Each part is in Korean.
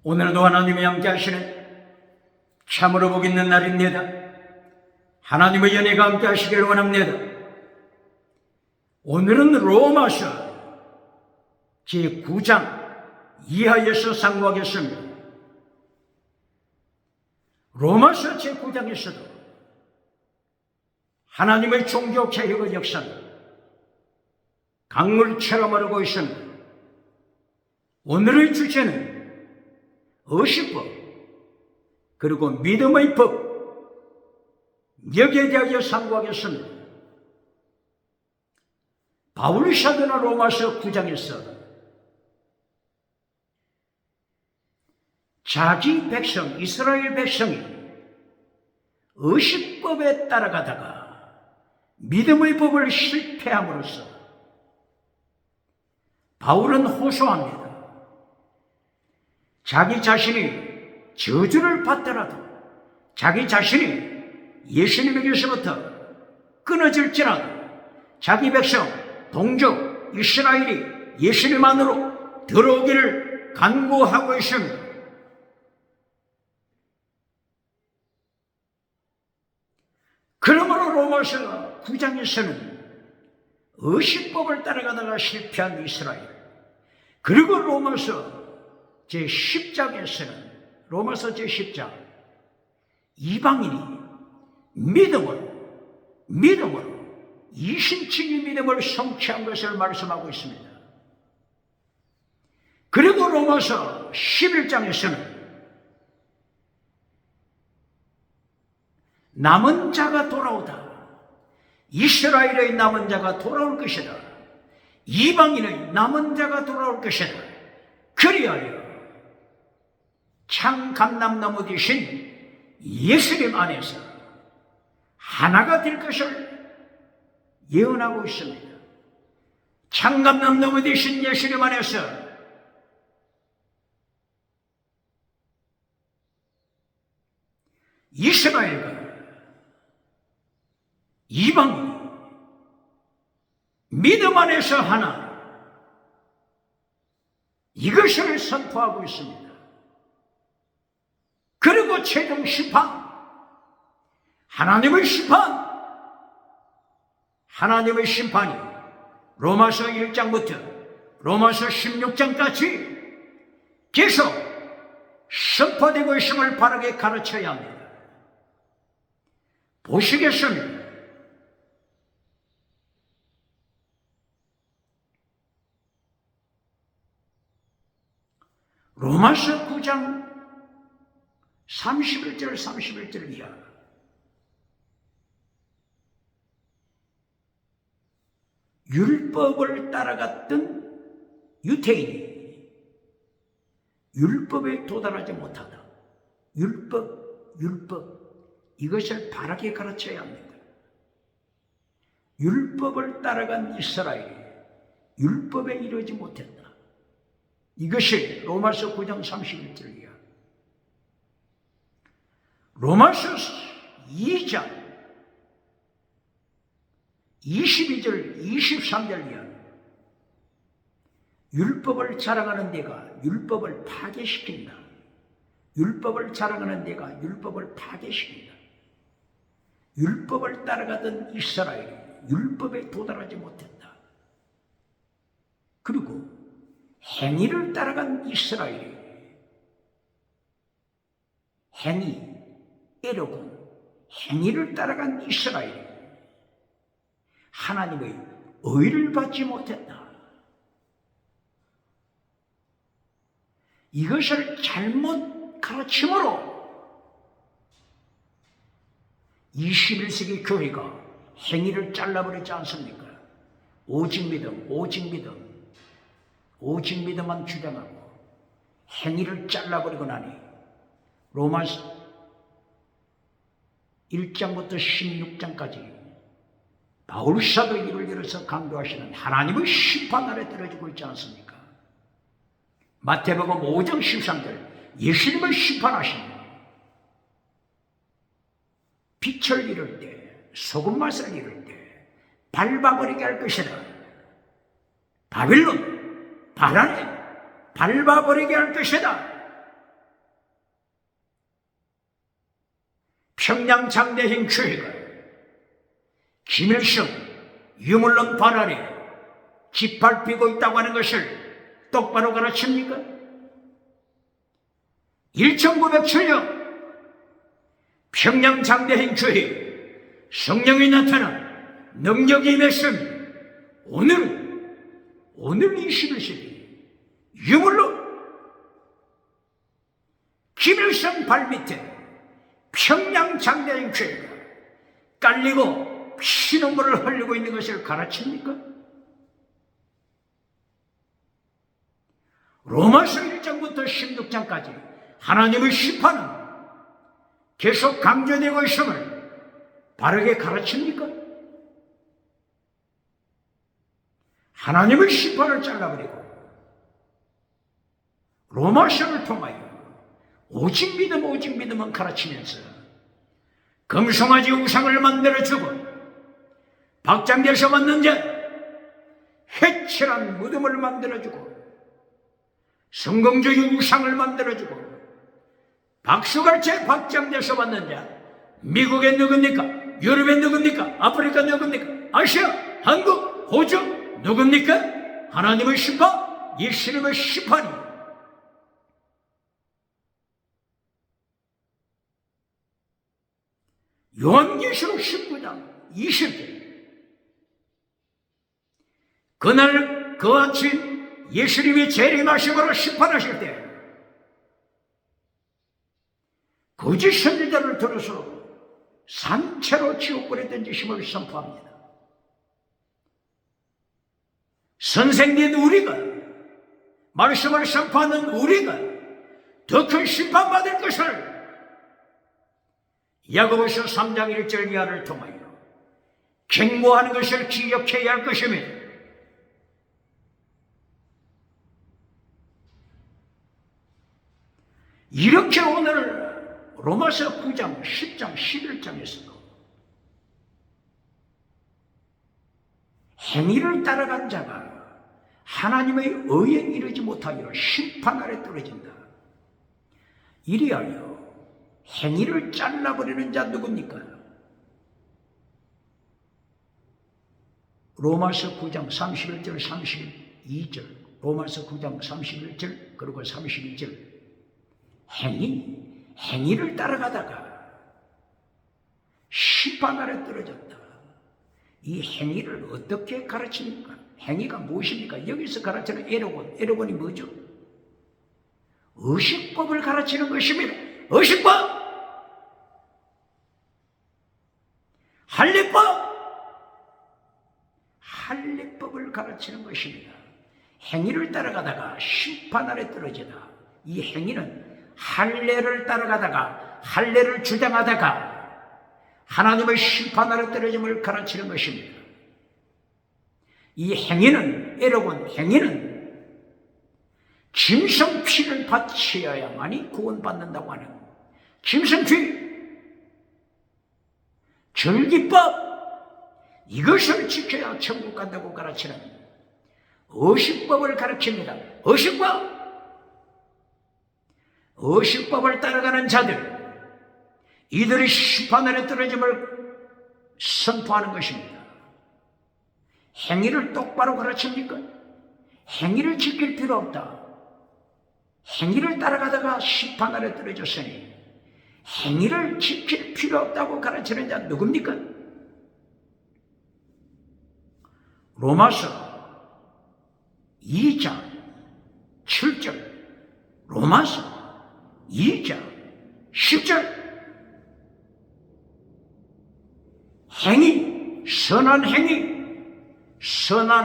오늘도 하나님이 함께 하시는 참으로 복 있는 날입니다. 하나님의 연혜가 함께 하시기를 원합니다. 오늘은 로마서 제9장 이하에서 상고하겠습니다. 로마서 제9장에서도 하나님의 종교 개혁의 역사는 강물처럼 흐르고 있습니다. 오늘의 주제는 의식법 그리고 믿음의 법, 여기에 대하여 상고하겠습니다. 바울 사도는 로마서 9장에서 자기 백성, 이스라엘 백성이 의식법에 따라가다가 믿음의 법을 실패함으로써 바울은 호소합니다. 자기 자신이 저주를 받더라도, 자기 자신이 예수님에게서부터 끊어질지라도 자기 백성, 동족, 이스라엘이 예수님 안으로 들어오기를 간구하고 있습니다. 그러므로 로마서 9장에서는 의식법을 따라가다가 실패한 이스라엘, 그리고 로마서 제10장에서는 로마서 제10장 이방인이 믿음으로 이신칭의 믿음을 성취한 것을 말씀하고 있습니다. 그리고 로마서 11장에서는 남은 자가 돌아오다. 이스라엘의 남은 자가 돌아올 것이다. 이방인의 남은 자가 돌아올 것이다. 그리하여 참 감람나무 되신 예수님 안에서 하나가 될 것을 예언하고 있습니다. 참 감람나무 되신 예수님 안에서 이스라엘과 이방인 믿음 안에서 하나, 이것을 선포하고 있습니다. 그리고 최종 심판, 하나님의 심판이 로마서 1장부터 로마서 16장까지 계속 선포되고 있음을 바르게 가르쳐야 합니다. 보시겠습니다. 로마서 9장 31절 이하. 율법을 따라갔던 유태인이 율법에 도달하지 못하다. 율법 이것을 바르게 가르쳐야 합니다. 율법을 따라간 이스라엘이 율법에 이르지 못했다. 이것이 로마서 9장 31절이야. 로마서 2장 22절 23절이야. 율법을 자랑하는 데가 율법을 파괴시킨다. 율법을 자랑하는 데가 율법을 파괴시킨다. 율법을 따라가던 이스라엘이 율법에 도달하지 못했다. 그리고 행위를 따라간 이스라엘이 행위를 따라간 이스라엘이 하나님의 의를 받지 못했다. 이것을 잘못 가르침으로 21세기 교회가 행위를 잘라버리지 않습니까? 오직 믿음만 주장하고 행위를 잘라버리고 나니 로마서 1장부터 16장까지 바울 사도 입을 열어서 강조하시는 하나님의 심판 아래 떨어지고 있지 않습니까? 마태복음 5장 13절 예수님을 심판하시니 빛을 잃을 때, 소금 맛을 잃을 때 밟아버리게 할 것이다. 바빌론, 바라네 밟아버리게 할 것이다. 평양 장대행 교회가 김일성 유물론 발언에 짓밟히고 있다고 하는 것을 똑바로 가르칩니까? 1907년 평양 장대행 교회 성령이 나타나 능력이 임했습니다. 오늘 21세기 유물론 김일성 발밑에 평양 장대행 교회가 깔리고 피눈물을 흘리고 있는 것을 가르칩니까? 로마서 1장부터 16장까지 하나님의 심판은 계속 강조되고 있음을 바르게 가르칩니까? 하나님의 심판을 잘라버리고 로마서를 통하여 오직 믿음은 가르치면서 금송아지 우상을 만들어주고 박장대에서 만든 자 회칠한 무덤을 만들어주고 성공주의 우상을 만들어주고 박수갈채 박장대에서 만든 자 미국에 누굽니까? 유럽에 누굽니까? 아프리카 누굽니까? 아시아, 한국, 호주 누굽니까? 하나님의 심판, 예수님의 심판이 요한계시록 19장 20절 그날 그 아침 예수님이 재림하심으로 심판하실 때 거짓 선지자를 들어서 산채로 지옥불에 던지심을 선포합니다. 선생님 우리가 말씀을 선포하는 우리가 더 큰 심판받을 것을 야고보서 3장 1절 이하를 통하여 경고하는 것을 기억해야 할 것입니다. 이렇게 오늘 로마서 9장, 10장, 11장에서도 행위를 따라간 자가 하나님의 의에 이르지 못하여 심판 아래 떨어진다. 이리하여 행위를 잘라버리는 자 누굽니까? 로마서 9장 31절 32절 로마서 9장 31절 그리고 32절 행위를 따라가다가 심판 아래 떨어졌다. 이 행위를 어떻게 가르칩니까? 행위가 무엇입니까? 여기서 가르치는 에로곤이 뭐죠? 의식법을 가르치는 것입니다. 의식법! 할례법을 가르치는 것입니다. 행위를 따라가다가 심판 아래 떨어지다. 이 행위는 할례를 따라가다가 할례를 주장하다가 하나님의 심판 아래 떨어짐을 가르치는 것입니다. 이 행위는 행위는 짐승피를 바치어야만이 구원받는다고 하는 짐승피 절기법 이것을 지켜야 천국 간다고 가르치는 의식법을 가르칩니다. 의식법을 따라가는 자들 이들의 심판 아래 떨어짐을 선포하는 것입니다. 행위를 똑바로 가르칩니까? 행위를 지킬 필요 없다. 행위를 따라가다가 심판 아래 떨어졌으니 행위를 지킬 필요 없다고 가르치는 자 누굽니까? 로마서 2장 7절 로마서 2장 10절 행위, 선한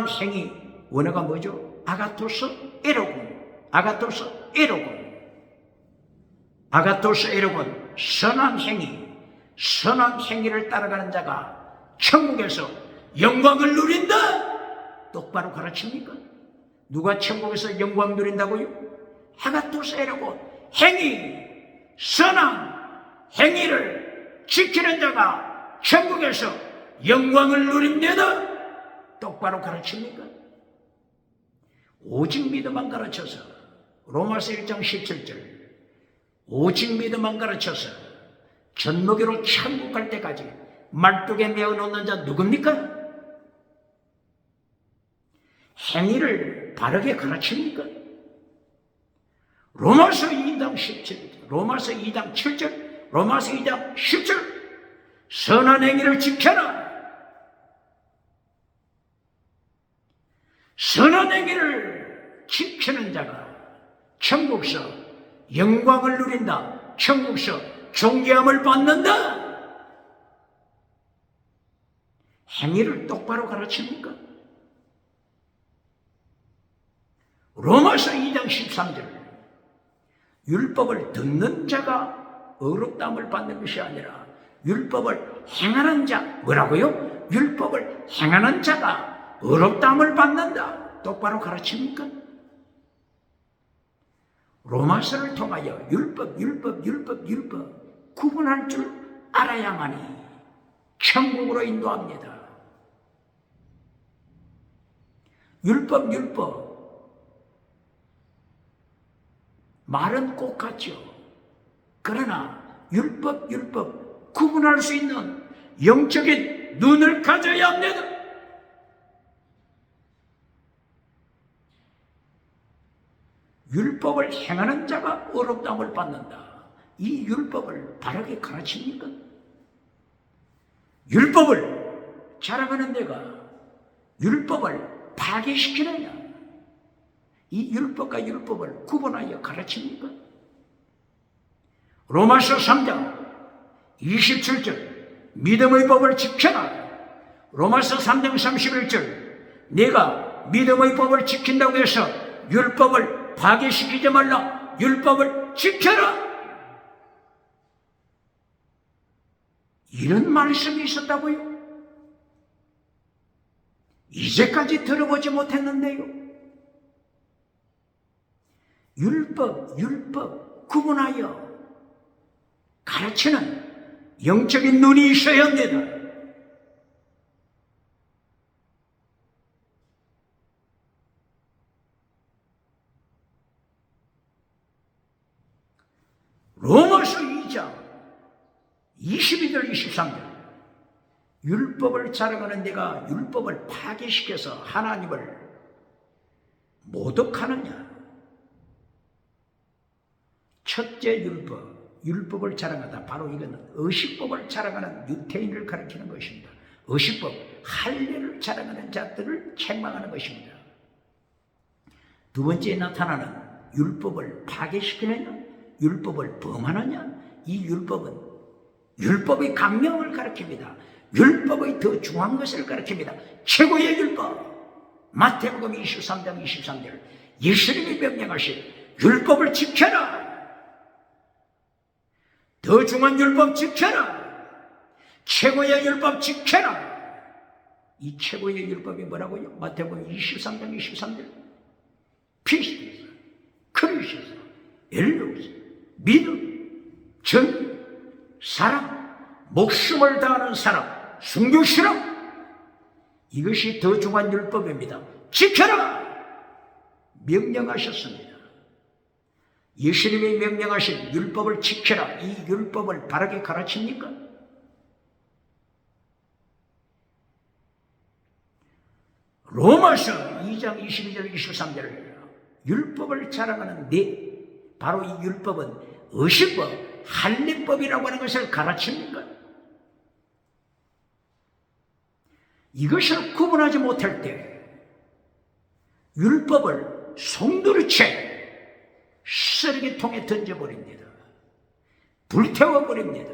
행위 원어가 뭐죠? 아가토스 에로곤 선한 행위를 따라가는 자가 천국에서 영광을 누린다. 똑바로 가르칩니까? 누가 천국에서 영광 누린다고요? 아가토스 에로곤 선한 행위를 지키는 자가 천국에서 영광을 누립니다. 똑바로 가르칩니까? 오직 믿음만 가르쳐서 로마서 1장 17절 오직 믿음만 가르쳐서 젖먹이로 천국 갈 때까지 말뚝에 메어놓는 자 누굽니까? 행위를 바르게 가르칩니까? 로마서 2장 17절, 로마서 2장 7절, 로마서 2장 10절, 선한 행위를 지켜라. 선한 행위를 지키는 자가 천국서 영광을 누린다. 천국서 존귀함을 받는다. 행위를 똑바로 가르칩니까? 로마서 2장 13절, 율법을 듣는 자가 어렵다함을 받는 것이 아니라 율법을 행하는 자, 뭐라고요? 율법을 행하는 자가 어렵다함을 받는다. 똑바로 가르칩니까? 로마서를 통하여 율법 구분할 줄 알아야만이 천국으로 인도합니다. 율법 말은 꼭 같죠. 그러나 율법 구분할 수 있는 영적인 눈을 가져야 합니다. 율법을 행하는 자가 어렵다함을 받는다. 이 율법을 바르게 가르칩니까? 율법을 자랑하는 데가 율법을 파괴시키느냐? 이 율법과 율법을 구분하여 가르칩니까? 로마서 3장 27절, 믿음의 법을 지켜라. 로마서 3장 31절, 내가 믿음의 법을 지킨다고 해서 율법을 파괴시키지 말라. 율법을 지켜라. 이런 말씀이 있었다고요? 이제까지 들어보지 못했는데요. 율법 구분하여 가르치는 영적인 눈이 있어야 합니다. 로마서 2장 22절 23절, 율법을 자랑하는 내가 율법을 파괴시켜서 하나님을 모독하느냐? 첫째 율법을 자랑하다. 바로 이건 의식법을 자랑하는 유태인을 가리키는 것입니다. 의식법, 할례를 자랑하는 자들을 책망하는 것입니다. 두 번째에 나타나는 율법을 파괴시키느냐, 율법을 범하느냐. 이 율법의 강명을 가리킵니다. 율법의 더 중요한 것을 가리킵니다. 최고의 율법, 마태복음 23장 23절, 예수님이 명령하신 율법을 지켜라. 더 중요한 율법 지켜라. 최고의 율법 지켜라. 이 최고의 율법이 뭐라고요? 마태복음 23장 23절, 피시에서, 크리시에서, 엘로스, 믿음, 전, 사랑, 목숨을 다하는 사랑, 순교 실험, 이것이 더 중요한 율법입니다. 지켜라! 명령하셨습니다. 예수님이 명령하신 율법을 지켜라. 이 율법을 바르게 가르칩니까? 로마서 2장 22절 23절, 율법을 자랑하는 바로 이 율법은 의식법, 할례법이라고 하는 것을 가르칩니까? 이것을 구분하지 못할 때 율법을 송두리째 쓰레기통에 던져버립니다. 불태워버립니다.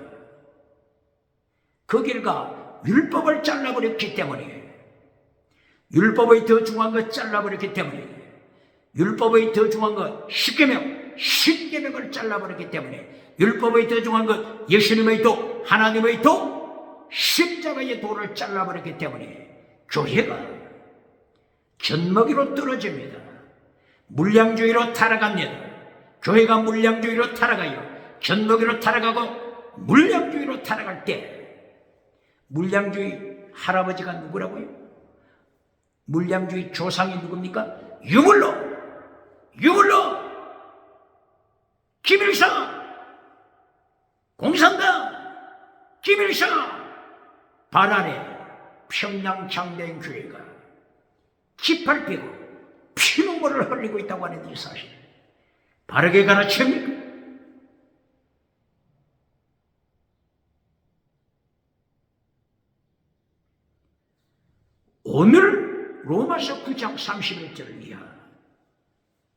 그 결과 율법을 잘라버렸기 때문에, 율법의 더 중요한 것 잘라버렸기 때문에, 율법의 더 중요한 것 십계명을 잘라버렸기 때문에, 율법의 더 중요한 것 예수님의 도, 하나님의 도, 십자가의 도를 잘라버렸기 때문에 교회가 젖먹이로 떨어집니다. 물량주의로 타락합니다. 교회가 물량주의로 타락하여 젖먹이로 타락하고 물량주의로 타락할 때, 물량주의 할아버지가 누구라고요? 물량주의 조상이 누굽니까? 유물로 김일성, 공산당, 김일성 반환에 평양 장대인 교회가 깃발 펴고 피눈물을 흘리고 있다고 하는 이 사실 바르게 가르칩니까? 오늘 로마서 9장 31절을 이하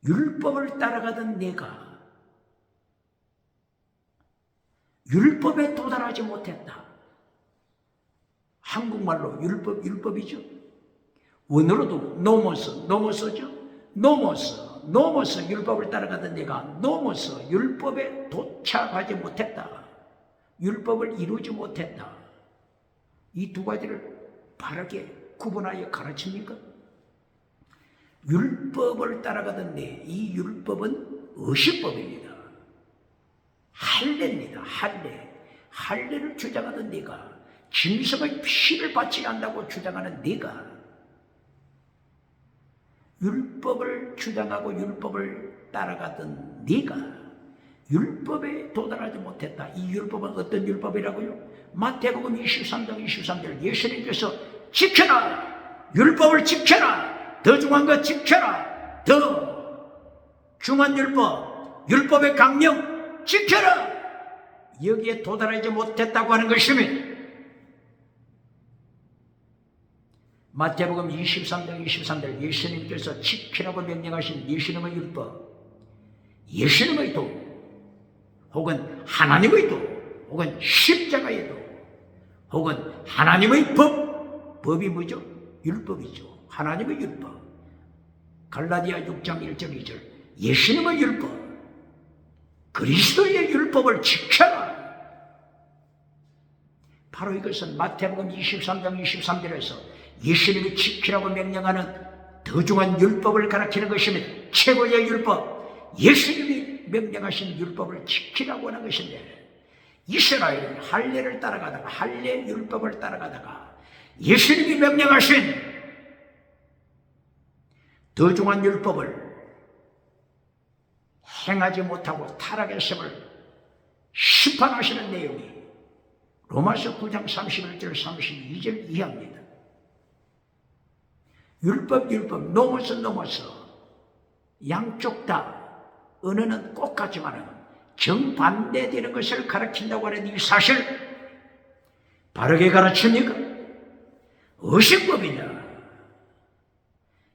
율법을 따라가던 내가 율법에 도달하지 못했다. 한국말로 율법이죠. 원어로도 노모스죠. 노모스 율법을 따라가던 내가 노모스 율법에 도착하지 못했다. 율법을 이루지 못했다. 이 두 가지를 바르게 구분하여 가르칩니까? 율법을 따라가던 이 율법은 의식법입니다. 할례입니다. 할례를 주장하던 네가 짐승의 피를 받지 않는다고 주장하는 네가 율법을 주장하고 율법을 따라가던 네가 율법에 도달하지 못했다. 이 율법은 어떤 율법이라고요? 마태복음 23장 23절 예수님께서 지켜라! 율법을 지켜라! 더 중요한 것 지켜라! 더 중요한 율법의 강령 지켜라! 여기에 도달하지 못했다고 하는 것이며 마태복음 23장 23절 예수님께서 지키라고 명령하신 예수님의 율법, 예수님의 도, 혹은 하나님의 도, 혹은 십자가의 도, 혹은 하나님의 법이 뭐죠? 율법이죠. 하나님의 율법. 갈라디아 6장 1절 2절 예수님의 율법, 그리스도의 율법을 지켜라. 바로 이것은 마태복음 23장 23절에서 예수님이 지키라고 명령하는 더 중요한 율법을 가르치는 것입니다. 최고의 율법, 예수님이 명령하신 율법을 지키라고 하는 것인데 이스라엘은 할례를 따라가다가 할례 율법을 따라가다가 예수님이 명령하신 더 중요한 율법을 행하지 못하고 타락했음을 심판하시는 내용이 로마서 9장 31절 32절 이하입니다. 율법 노모서 양쪽 다 언어는 똑같지만 정반대되는 것을 가르친다고 하는 이 사실 바르게 가르칩니까? 의식법이냐?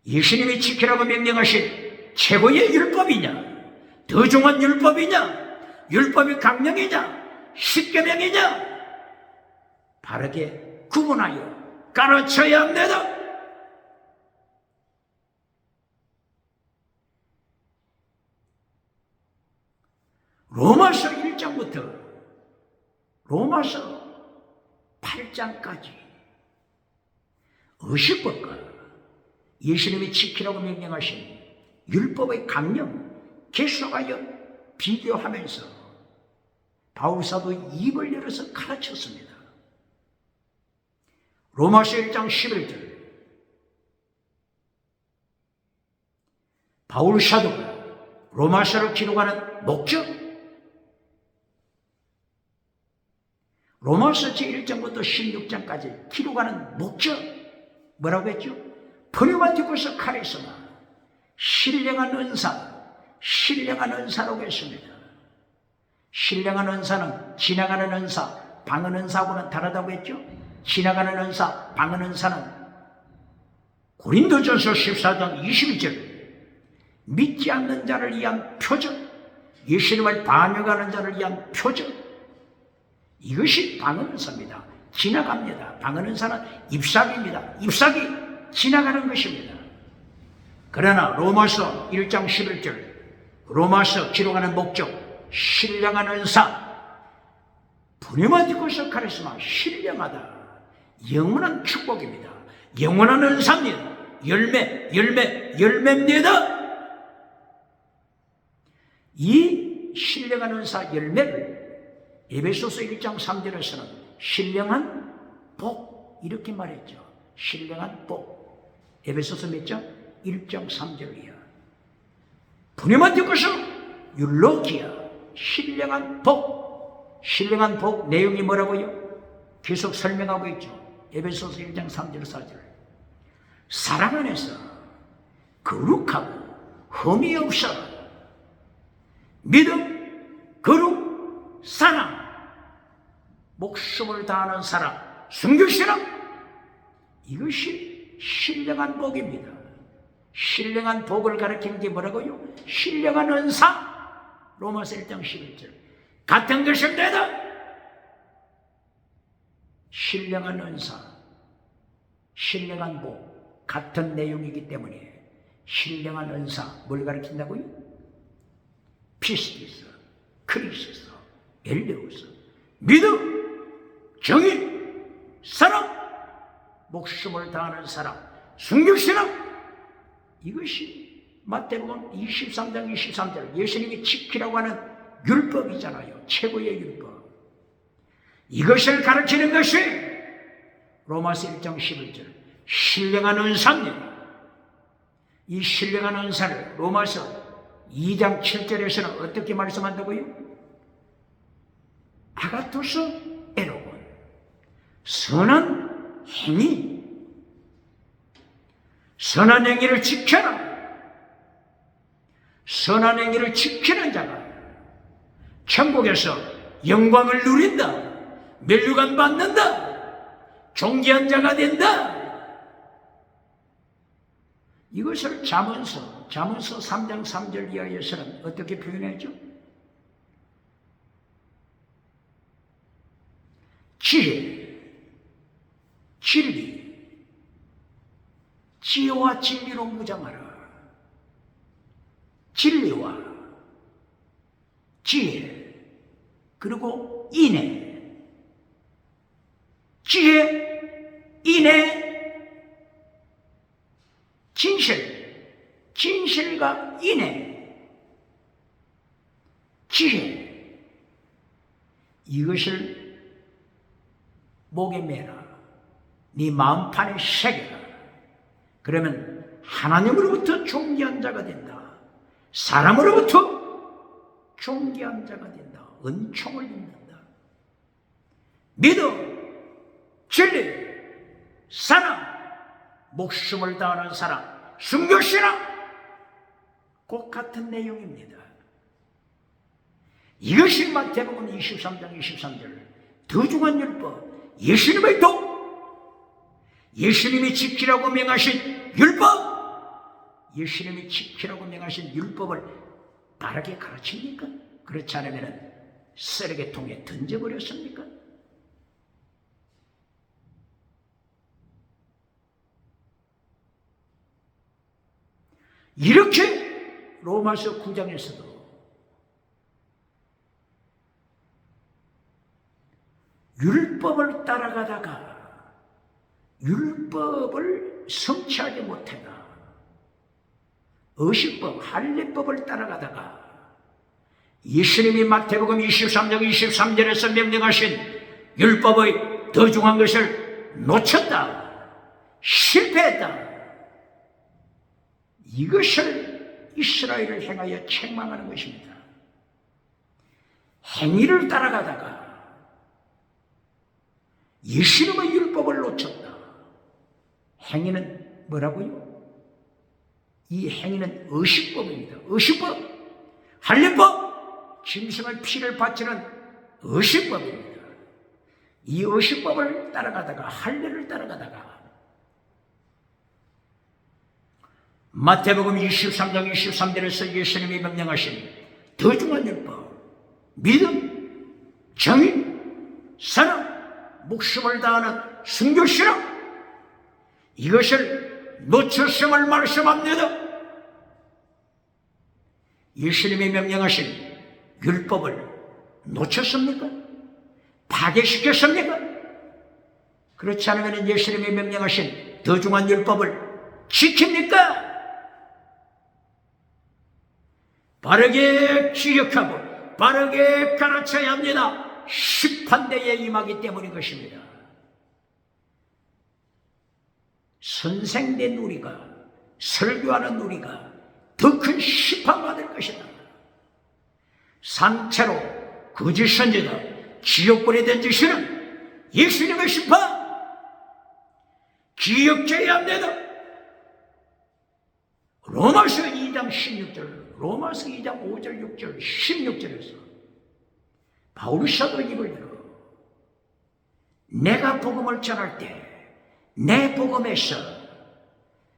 예수님이 지키라고 명령하신 최고의 율법이냐? 더 중요한 율법이냐? 율법이 강령이냐? 십계명이냐? 바르게 구분하여 가르쳐야 합니다. 로마서 1장부터 로마서 8장까지 의식법과 예수님이 지키라고 명령하신 율법의 강령 계속하여 비교하면서 바울사도 입을 열어서 가르쳤습니다. 로마서 1장 11절 바울사도가 로마서를 기록하는 목적 로마서 제1장부터 16장까지 기록하는 목적 뭐라고 했죠? 프리마티쿠스 카리스마 신령한 은사라고 했습니다. 신령한 은사는 지나가는 은사, 방언 은사하고는 다르다고 했죠? 지나가는 은사, 방언 은사는 고린도전서 14장 22절 믿지 않는 자를 위한 표적, 예수님을 반역하는 자를 위한 표적, 이것이 방언 은사입니다. 지나갑니다. 방언 은사는 잎사귀입니다. 잎사귀 지나가는 것입니다. 그러나 로마서 1장 11절 로마서 기록하는 목적 신령한 은사 프리마티쿠스 카리스마 신령하다 영원한 축복입니다. 영원한 은사입니다. 열매입니다. 이 신령한 은사 열매를 에베소서 1장 3절에서는 신령한 복 이렇게 말했죠. 신령한 복. 에베소서 몇 장? 1장 3절이야. 프리마티쿠스 율로기아 신령한 복. 신령한 복 내용이 뭐라고요? 계속 설명하고 있죠. 에베소서 1장 3절 4절. 사랑 안에서 거룩하고 흠이 없어 믿음, 거룩, 사랑, 목숨을 다하는 사랑, 순교신앙, 이것이 신령한 복입니다. 신령한 복을 가리키는 게 뭐라고요? 신령한 은사. 로마서 1장 11절. 같은 것을 내다. 신령한 은사, 신령한 복, 같은 내용이기 때문에 신령한 은사, 뭘 가리킨다고요? 피스티스, 크리스스, 엘레우스, 믿음, 정의, 사랑, 목숨을 다하는 사랑, 순교신앙. 이것이 마태복음 23장 23절 예수님이 지키라고 하는 율법이잖아요. 최고의 율법. 이것을 가르치는 것이 로마서 1장 11절 신령한 은사입니다. 이 신령한 은사를 로마서 2장 7절에서는 어떻게 말씀한다고요? 아가토스 에로곤, 선한 행위, 선한 행위를 지켜라. 선한 행위를 지키는 자가 천국에서 영광을 누린다. 면류관 받는다. 존귀한 자가 된다. 이것을 잠언서 3장 3절 이하에서는 어떻게 표현했죠? 지혜, 진리, 지혜와 진리로 무장하라. 진리와 지혜, 그리고 인애. 지혜, 인애, 진실, 진실과 인애, 지혜. 이것을 목에 매라. 네 마음판에 새겨라. 그러면 하나님으로부터 존귀한 자가 된다. 사람으로부터 존귀한 자가 된다. 은총을 입는다. 믿음, 진리, 사랑, 목숨을 다하는 사랑, 순교신앙, 꼭 같은 내용입니다. 이것이 마태복음 23장 23절 더 중한 율법, 예수님의 도, 예수님이 지키라고 명하신 율법, 예수님이 지키라고 명하신 율법을 바르게 가르칩니까? 그렇지 않으면 쓰레기통에 던져버렸습니까? 이렇게 로마서 9장에서도 율법을 따라가다가 율법을 성취하지 못해가 의식법, 할례법을 따라가다가 예수님이 마태복음 23장 23절에서 명령하신 율법의 더 중한 것을 놓쳤다, 실패했다. 이것을 이스라엘을 향하여 책망하는 것입니다. 행위를 따라가다가 예수님의 율법을 놓쳤다. 행위는 뭐라고요? 이 행위는 의식법입니다. 의식법, 할례법, 짐승의 피를 바치는 의식법입니다. 이 의식법을 따라가다가, 할례를 따라가다가 마태복음 23장 23절에서 예수님이 명령하신 더 중한 율법, 믿음, 정의, 사랑, 목숨을 다하는 순교신앙, 이것을 놓쳤음을 말씀합니다. 예수님이 명령하신 율법을 놓쳤습니까? 파괴시켰습니까? 그렇지 않으면 예수님이 명령하신 더 중한 율법을 지킵니까? 바르게 기억하고 바르게 가르쳐야 합니다. 심판대에 임하기 때문인 것입니다. 선생된 우리가, 설교하는 우리가 더 큰 심판받을 것이다. 산채로 거짓 선지자, 지옥불에 던지시는 예수님의 심판 기억져야 합니다. 로마서 2장 16절, 로마서 2장 5절 6절 16절에서 바울 사도 입을 열어 내가 복음을 전할 때 내 복음에서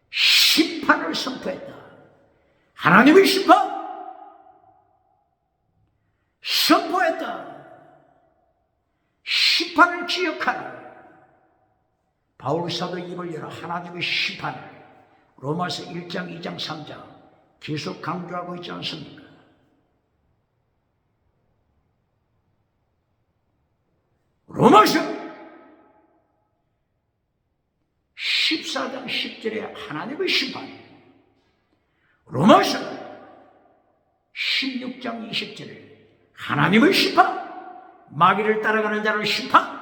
심판을 선포했다. 하나님의 심판 선포했다. 심판을 기억하라. 바울 사도 입을 열어 하나님의 심판을 로마서 1장 2장 3장 계속 강조하고 있지 않습니까? 로마서 14장 10절에 하나님의 심판, 로마서 16장 20절에 하나님의 심판, 마귀를 따라가는 자를 심판,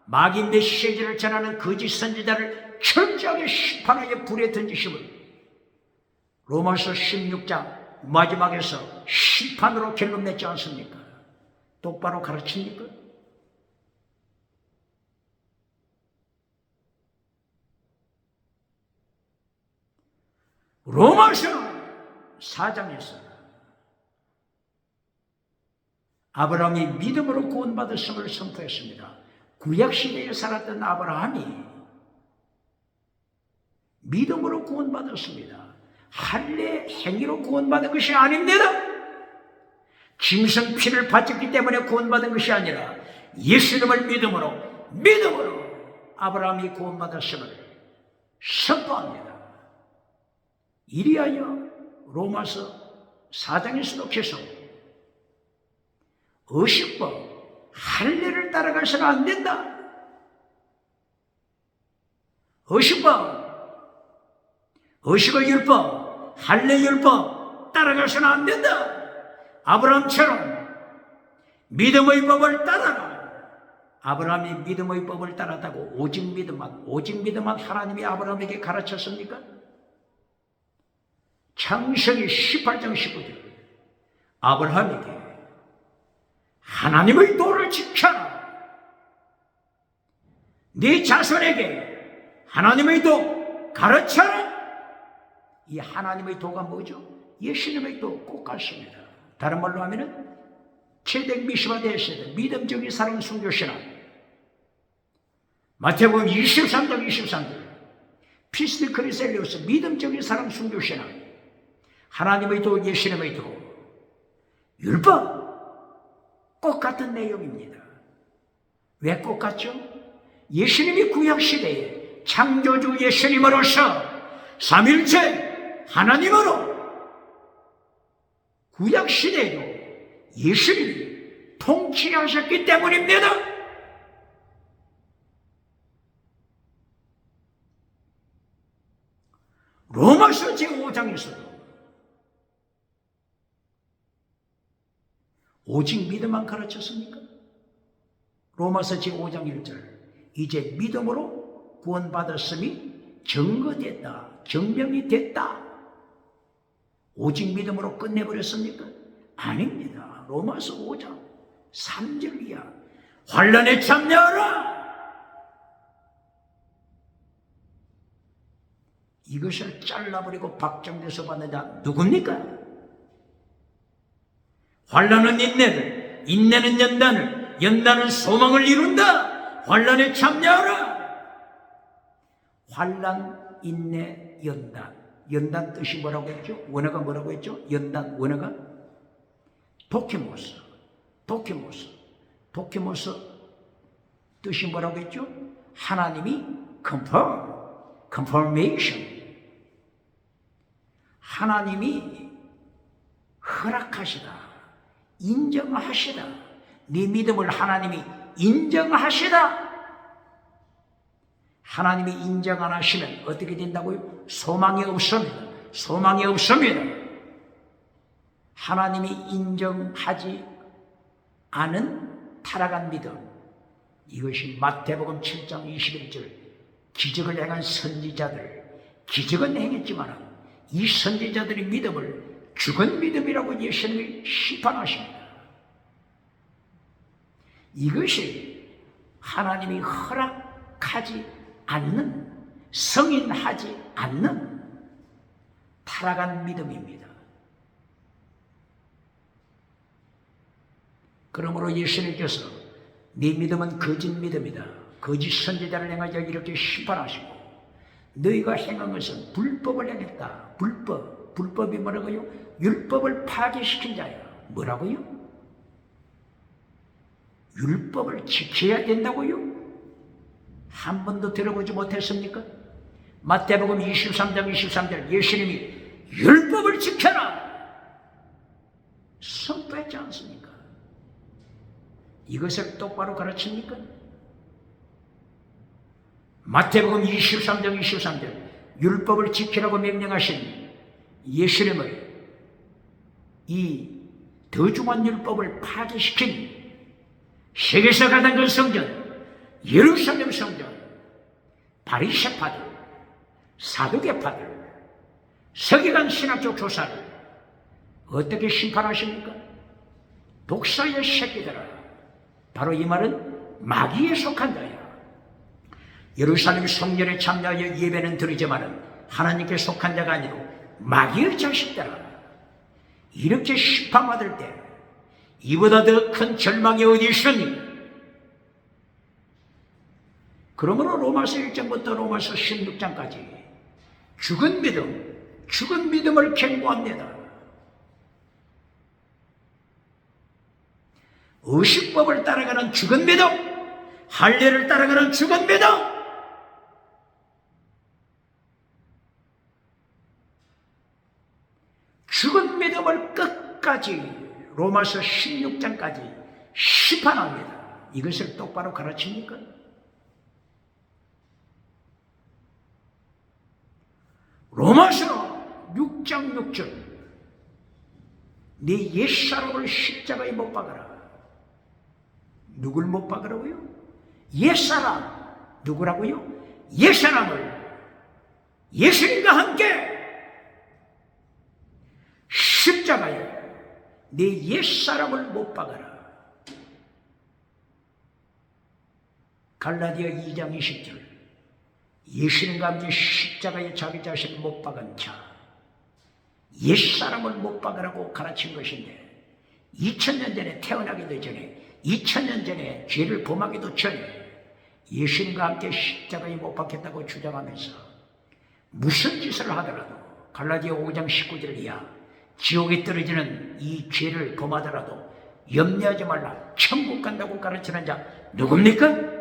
마귀 메시지를 전하는 거짓 선지자를 철저하게 심판하여 불에 던지심을 로마서 16장 마지막에서 심판으로 결론 냈지 않습니까? 똑바로 가르칩니까? 로마서 4장에서 아브라함이 믿음으로 구원받았음을 선포했습니다. 구약시대에 살았던 아브라함이 믿음으로 구원받았습니다. 할례 행위로 구원받은 것이 아닙니다. 짐승 피를 바쳤기 때문에 구원받은 것이 아니라 예수님을 믿음으로 아브라함이 구원받았음을 선포합니다. 이리하여 로마서 4장에서도 계속 의식법, 할례를 따라가서는 안 된다. 의식의 율법, 할례 율법 따라가서는 안 된다. 아브라함처럼 믿음의 법을 따라라. 아브라함이 믿음의 법을 따랐다고 오직 믿음만 하나님이 아브라함에게 가르쳤습니까? 창세기 18장 19절 아브라함에게 하나님의 도를 지켜라. 네 자손에게 하나님의 도 가르쳐라. 이 하나님의 도가 뭐죠? 예수님의 도 꼭 같습니다. 다른 말로 하면은 체득 미시바 대세대 믿음적인 사랑 순교신앙 마태복음 23장 23절 피스트 크리셀리우스 믿음적인 사랑 순교신앙 하나님의 도, 예수님의 도, 율법 꼭 같은 내용입니다. 왜 꼭 같죠? 예수님이 구약시대에 창조주 예수님으로서 삼일체 하나님으로 구약시대에도 예수님이 통치하셨기 때문입니다. 로마서 제5장에서도 오직 믿음만 가르쳤습니까? 로마서 제5장 1절 이제 믿음으로 구원받았음이 증거됐다. 증명이 됐다. 오직 믿음으로 끝내버렸습니까? 아닙니다. 로마서 5장 3절 이하 환난에 참여하라. 이것을 잘라버리고 박정돼서 받는 자 누굽니까? 환난은 인내를, 인내는 연단을, 연단은 소망을 이룬다. 환난에 참여하라. 환난, 인내, 연단. 연단 뜻이 뭐라고 했죠? 원어가 뭐라고 했죠? 연단 원어가 도키모스. 도키모스 뜻이 뭐라고 했죠? 하나님이 confirmation. 하나님이 허락하시다. 인정하시다. 네 믿음을 하나님이 인정하시다. 하나님이 인정 안 하시면 어떻게 된다고요? 소망이 없습니다. 소망이 없습니다. 하나님이 인정하지 않은 타락한 믿음. 이것이 마태복음 7장 21절 기적을 행한 선지자들 기적은 행했지만 이 선지자들의 믿음을 죽은 믿음이라고 예수님이 심판하십니다. 이것이 하나님이 허락하지 않는, 승인하지 않는 타락한 믿음입니다. 그러므로 예수님께서 네 믿음은 거짓 믿음이다, 거짓 선지자를 행하여 이렇게 심판하시고, 너희가 행한 것은 불법을 행했다. 불법이 뭐라고요? 율법을 파괴시킨 자야. 뭐라고요? 율법을 지켜야 된다고요? 한 번도 들어보지 못했습니까? 마태복음 23장 23절 예수님이 율법을 지켜라 선포했지 않습니까? 이것을 똑바로 가르칩니까? 마태복음 23장 23절 율법을 지키라고 명령하신 예수님을 이 더중한 율법을 파괴시킨 세계에서 가장 큰 성전 예루살렘 성전, 바리새파들, 사두개파들, 서기관 신학적 교사를 어떻게 심판하십니까? 독사의 새끼들아, 바로 이 말은 마귀에 속한 자야. 예루살렘 성전에 참여하여 예배는 드리지만은 하나님께 속한 자가 아니고 마귀의 자식들아, 이렇게 심판받을 때 이보다 더 큰 절망이 어디 있으니? 그러므로 로마서 1장부터 로마서 16장까지 죽은 믿음을 경고합니다. 의식법을 따라가는 죽은 믿음, 할례를 따라가는 죽은 믿음, 죽은 믿음을 끝까지 로마서 16장까지 심판합니다. 이것을 똑바로 가르칩니까? 로마서 6장 6절 네 옛사람을 십자가에 못 박아라. 누굴 못 박으라고요? 옛사람. 누구라고요? 옛사람을 예수님과 함께 십자가에 네 옛사람을 못 박아라. 갈라디아 2장 20절 예수님과 함께 십자가에 자기 자신을 못 박은 자, 옛사람을 못 박으라고 가르친 것인데 2000년 전에 태어나기도 전에 2000년 전에 죄를 범하기도 전에 예수님과 함께 십자가에 못 박혔다고 주장하면서 무슨 짓을 하더라도 갈라디아 5장 19절 이하 지옥에 떨어지는 이 죄를 범하더라도 염려하지 말라, 천국 간다고 가르치는 자 누굽니까?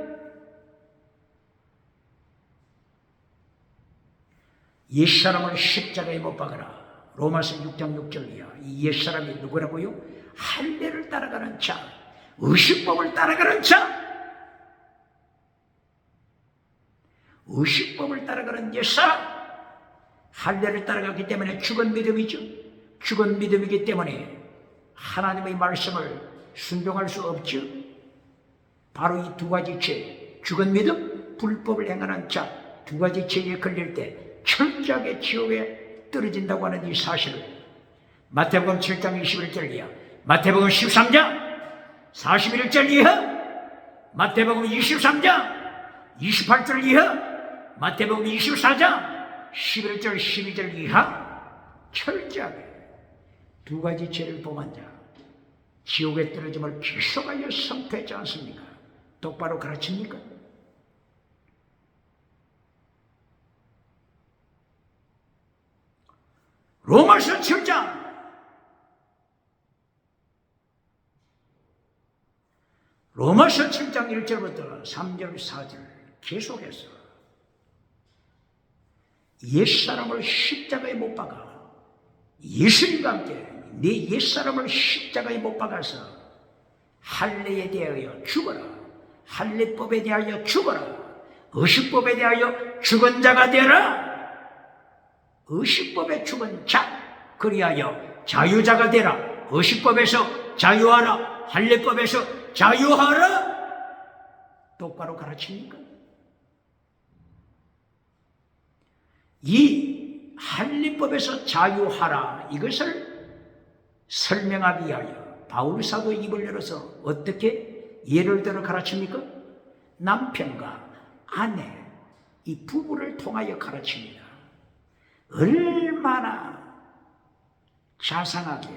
옛사람을 십자가에 못 박아라. 로마서 6장 6절 이하 이 옛사람이 누구라고요? 할례를 따라가는 자, 의식법을 따라가는 자, 의식법을 따라가는 옛사람, 할례를 따라가기 때문에 죽은 믿음이죠. 죽은 믿음이기 때문에 하나님의 말씀을 순종할 수 없죠. 바로 이 두 가지 죄, 죽은 믿음, 불법을 행하는 자, 두 가지 죄에 걸릴 때 철저하게 지옥에 떨어진다고 하는 이 사실을 마태복음 7장 21절 이하, 마태복음 13장 41절 이하, 마태복음 23장 28절 이하, 마태복음 24장 11절 12절 이하 철저하게 두 가지 죄를 범한 자 지옥에 떨어짐을 계속하여 선포했지 않습니까? 똑바로 가르칩니까? 로마서 7장 로마서 7장 1절부터 3절 4절 계속해서 옛사람을 십자가에 못 박아 예수님과 함께 네 옛사람을 십자가에 못 박아서 할례에 대하여 죽어라, 할례법에 대하여 죽어라, 의식법에 대하여 죽은 자가 되라. 의식법에 죽은 자, 그리하여 자유자가 되라. 의식법에서 자유하라, 할례법에서 자유하라. 똑바로 가르칩니까? 이 할례법에서 자유하라 이것을 설명하기 위하여 바울 사도 입을 열어서 어떻게 예를 들어 가르칩니까? 남편과 아내, 이 부부를 통하여 가르칩니다. 얼마나 자상하게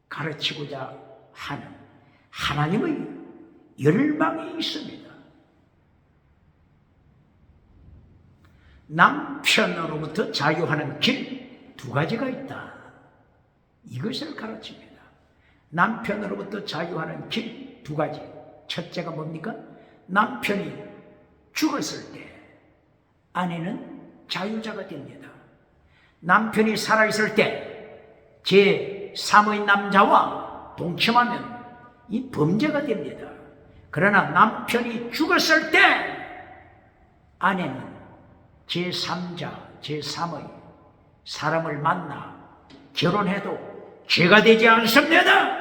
가르치고자 하는 하나님의 열망이 있습니다. 남편으로부터 자유하는 길 두 가지가 있다. 이것을 가르칩니다. 남편으로부터 자유하는 길 두 가지. 첫째가 뭡니까? 남편이 죽었을 때 아내는 자유자가 됩니다. 남편이 살아있을 때 제3의 남자와 동침하면 이 범죄가 됩니다. 그러나 남편이 죽었을 때 아내는 제3자, 제3의 사람을 만나 결혼해도 죄가 되지 않습니다.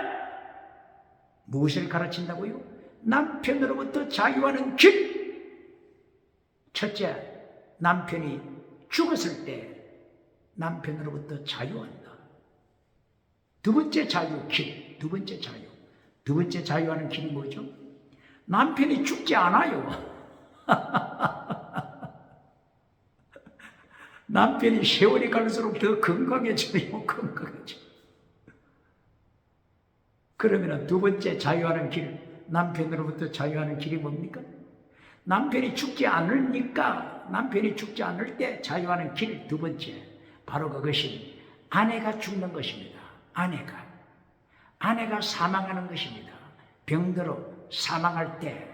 무엇을 가르친다고요? 남편으로부터 자유하는 길. 첫째, 남편이 죽었을 때 남편으로부터 자유한다. 두 번째 자유 길, 두 번째 자유. 두 번째 자유하는 길이 뭐죠? 남편이 죽지 않아요. 남편이 세월이 갈수록 더 건강해져요. 건강해져. 그러면 두 번째 자유하는 길, 남편으로부터 자유하는 길이 뭡니까? 남편이 죽지 않으니까, 남편이 죽지 않을 때 자유하는 길 두 번째, 바로 그것이 아내가 죽는 것입니다. 아내가 사망하는 것입니다. 병들어 사망할 때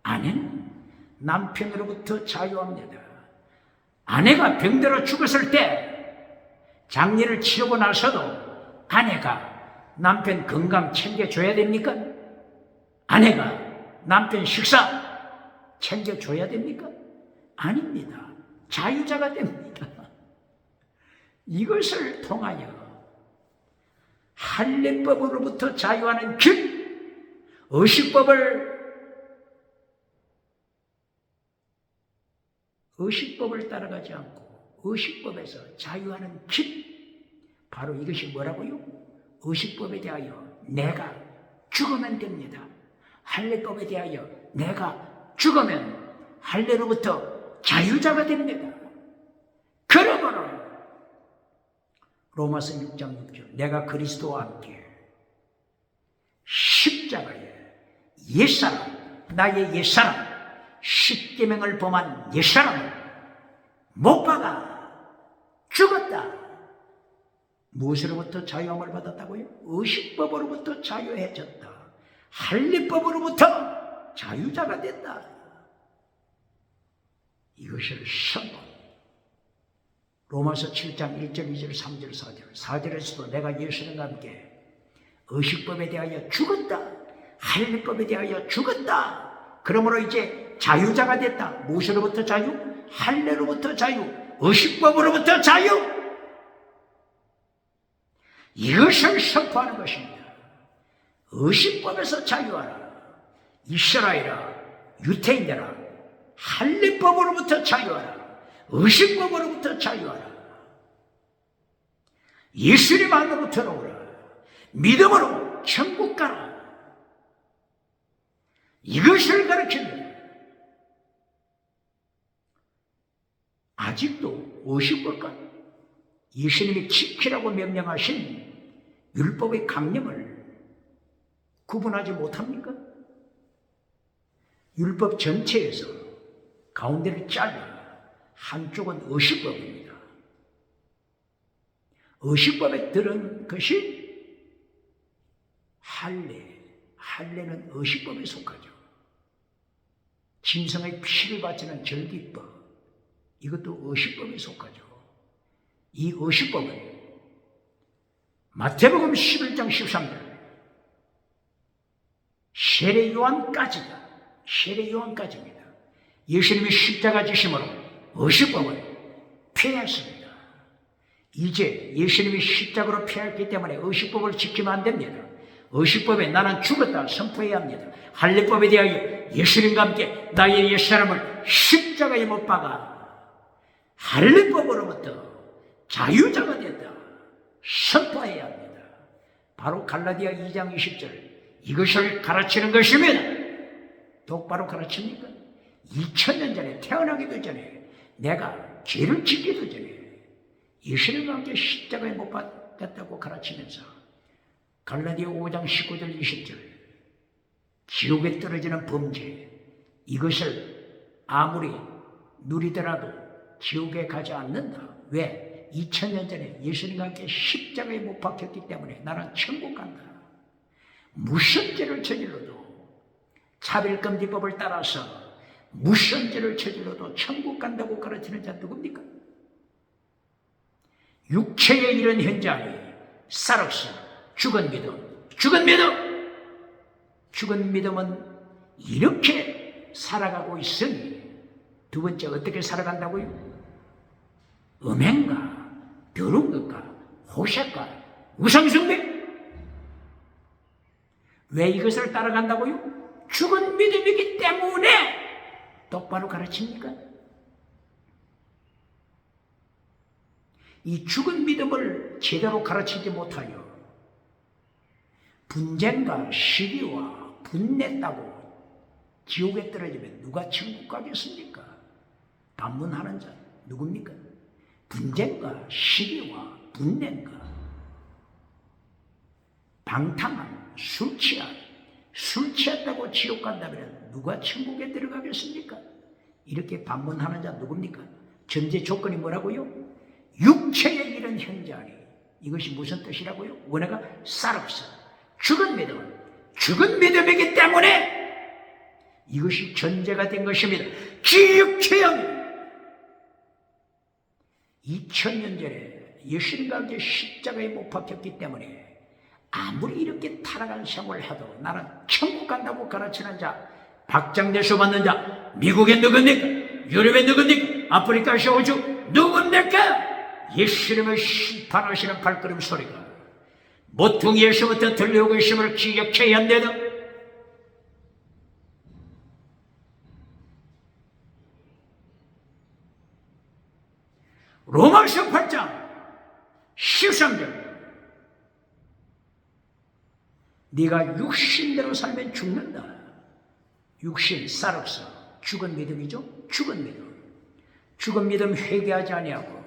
아내는 남편으로부터 자유합니다. 아내가 병들어 죽었을 때 장례를 치르고 나서도 아내가 남편 건강 챙겨줘야 됩니까? 아내가 남편 식사 챙겨줘야 됩니까? 아닙니다. 자유자가 됩니다. 이것을 통하여 할례법으로부터 자유하는 길, 의식법을 따라가지 않고 의식법에서 자유하는 길, 바로 이것이 뭐라고요? 의식법에 대하여 내가 죽으면 됩니다. 할례법에 대하여 내가 죽으면 할례로부터 자유자가 됩니다. 그러므로 로마서 6장 6절, 내가 그리스도와 함께 십자가에 옛사람, 나의 옛사람, 십계명을 범한 옛사람을 못 박아 죽었다. 무엇으로부터 자유함을 받았다고요? 의식법으로부터 자유해졌다. 할례법으로부터 자유자가 됐다. 이것을 선포. 로마서 7장 1절, 2절, 3절, 4절. 4절에서도 내가 예수님과 함께 의식법에 대하여 죽었다. 할례법에 대하여 죽었다. 그러므로 이제 자유자가 됐다. 무엇으로부터 자유? 할례로부터 자유. 의식법으로부터 자유. 이것을 선포하는 것입니다. 의식법에서 자유하라. 이스라엘아, 유태인들아, 할례법으로부터 자유하라. 의식법으로부터 자유하라. 예수님 안으로 들어오라. 믿음으로 천국 가라. 이것을 가르칩니다. 아직도 의식법과 예수님이 지키라고 명령하신 율법의 강령을 구분하지 못합니까? 율법 전체에서 가운데를 잘라 한쪽은 의식법입니다. 의식법에 들은 것이 할례는 의식법에 속하죠. 짐승의 피를 바치는 절기법, 이것도 의식법에 속하죠. 이 의식법은 마태복음 11장 13절 세례요한까지입니다. 예수님이 십자가 지심으로 의식법을 폐했습니다. 이제 예수님이 십자가로 폐했기 때문에 의식법을 지키면 안 됩니다. 의식법에 나는 죽었다 선포해야 합니다. 할례법에 대하여 예수님과 함께 나의 옛사람을 십자가에 못 박아 할례법으로부터 자유자가 된다 선포해야 합니다. 바로 갈라디아 2장 20절 이것을 가르치는 것입니다. 똑바로 가르칩니까? 2000년 전에 태어나기도 전에 내가 죄를 짓기도 전에 예수님과 함께 십자가에 못 박혔다고 가르치면서 갈라디아 5장 19절 20절 지옥에 떨어지는 범죄 이것을 아무리 누리더라도 지옥에 가지 않는다. 왜? 2000년 전에 예수님과 함께 십자가에 못 박혔기 때문에 나는 천국 간다. 무슨 죄를 저질러도 차별금지법을 따라서 무슨 죄를 저질러도 천국 간다고 가르치는 자 누굽니까? 육체의 이런 현장이 쌀없어 죽은 믿음, 죽은 믿음, 죽은 믿음은 이렇게 살아가고 있으니 두 번째 어떻게 살아간다고요? 음행과 더러운 것과 호색과 우상숭배. 왜 이것을 따라간다고요? 죽은 믿음이기 때문에 똑바로 가르칩니까? 이 죽은 믿음을 제대로 가르치지 못하여 분쟁과 시기와 분냈다고 지옥에 떨어지면 누가 천국 가겠습니까? 반문하는 자 누굽니까? 분쟁과 시기와 분냄과 방탕한 술 취했다고 지옥 간다면 누가 천국에 들어가겠습니까? 이렇게 반문하는 자 누굽니까? 전제 조건이 뭐라고요? 육체의 이런 현장이 이것이 무슨 뜻이라고요? 원어가 쌀없어 죽은 믿음이기 때문에 이것이 전제가 된 것입니다. 지육체형 2000년 전에 예수님과 함께 십자가에 못 박혔기 때문에 아무리 이렇게 타락한 생활을 해도 나는 천국 간다고 가르치는 자, 박장대소 받는 자, 미국에 누굽니까? 유럽에 누굽니까? 아프리카 호주 누굽니까? 예수님을 심판하시는 발걸음 소리가 모퉁이에서부터 들려오고 있음을 기억해야 한다. 로마서 8장 13절 네가 육신대로 살면 죽는다. 육신 쌀없어 죽은 믿음이죠. 죽은 믿음 회개하지 아니하고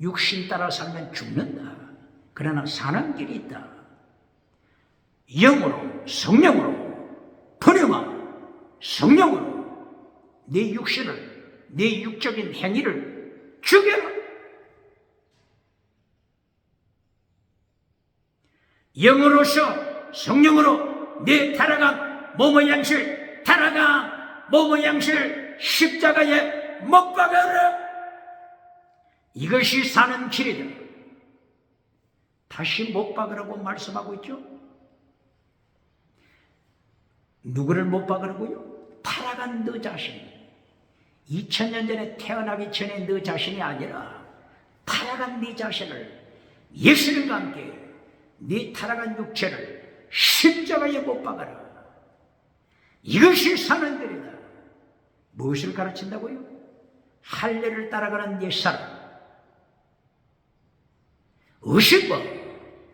육신 따라 살면 죽는다. 그러나 사는 길이 있다. 영으로 성령으로 번영아 성령으로 네 육신을 네 육적인 행위를 죽여라. 영으로서 성령으로 내 타락한 몸의 양실 십자가에 못 박아라. 이것이 사는 길이다. 다시 못 박으라고 말씀하고 있죠. 누구를 못 박으라고요? 타락한 너 자신. 2000년 전에 태어나기 전에 너 자신이 아니라 타락한 네 자신을 예수님과 함께 네 타락한 육체를 십자가에 못 박아라. 이것이 사는 길이다. 무엇을 가르친다고요? 할례를 따라가는 옛사람, 의식법,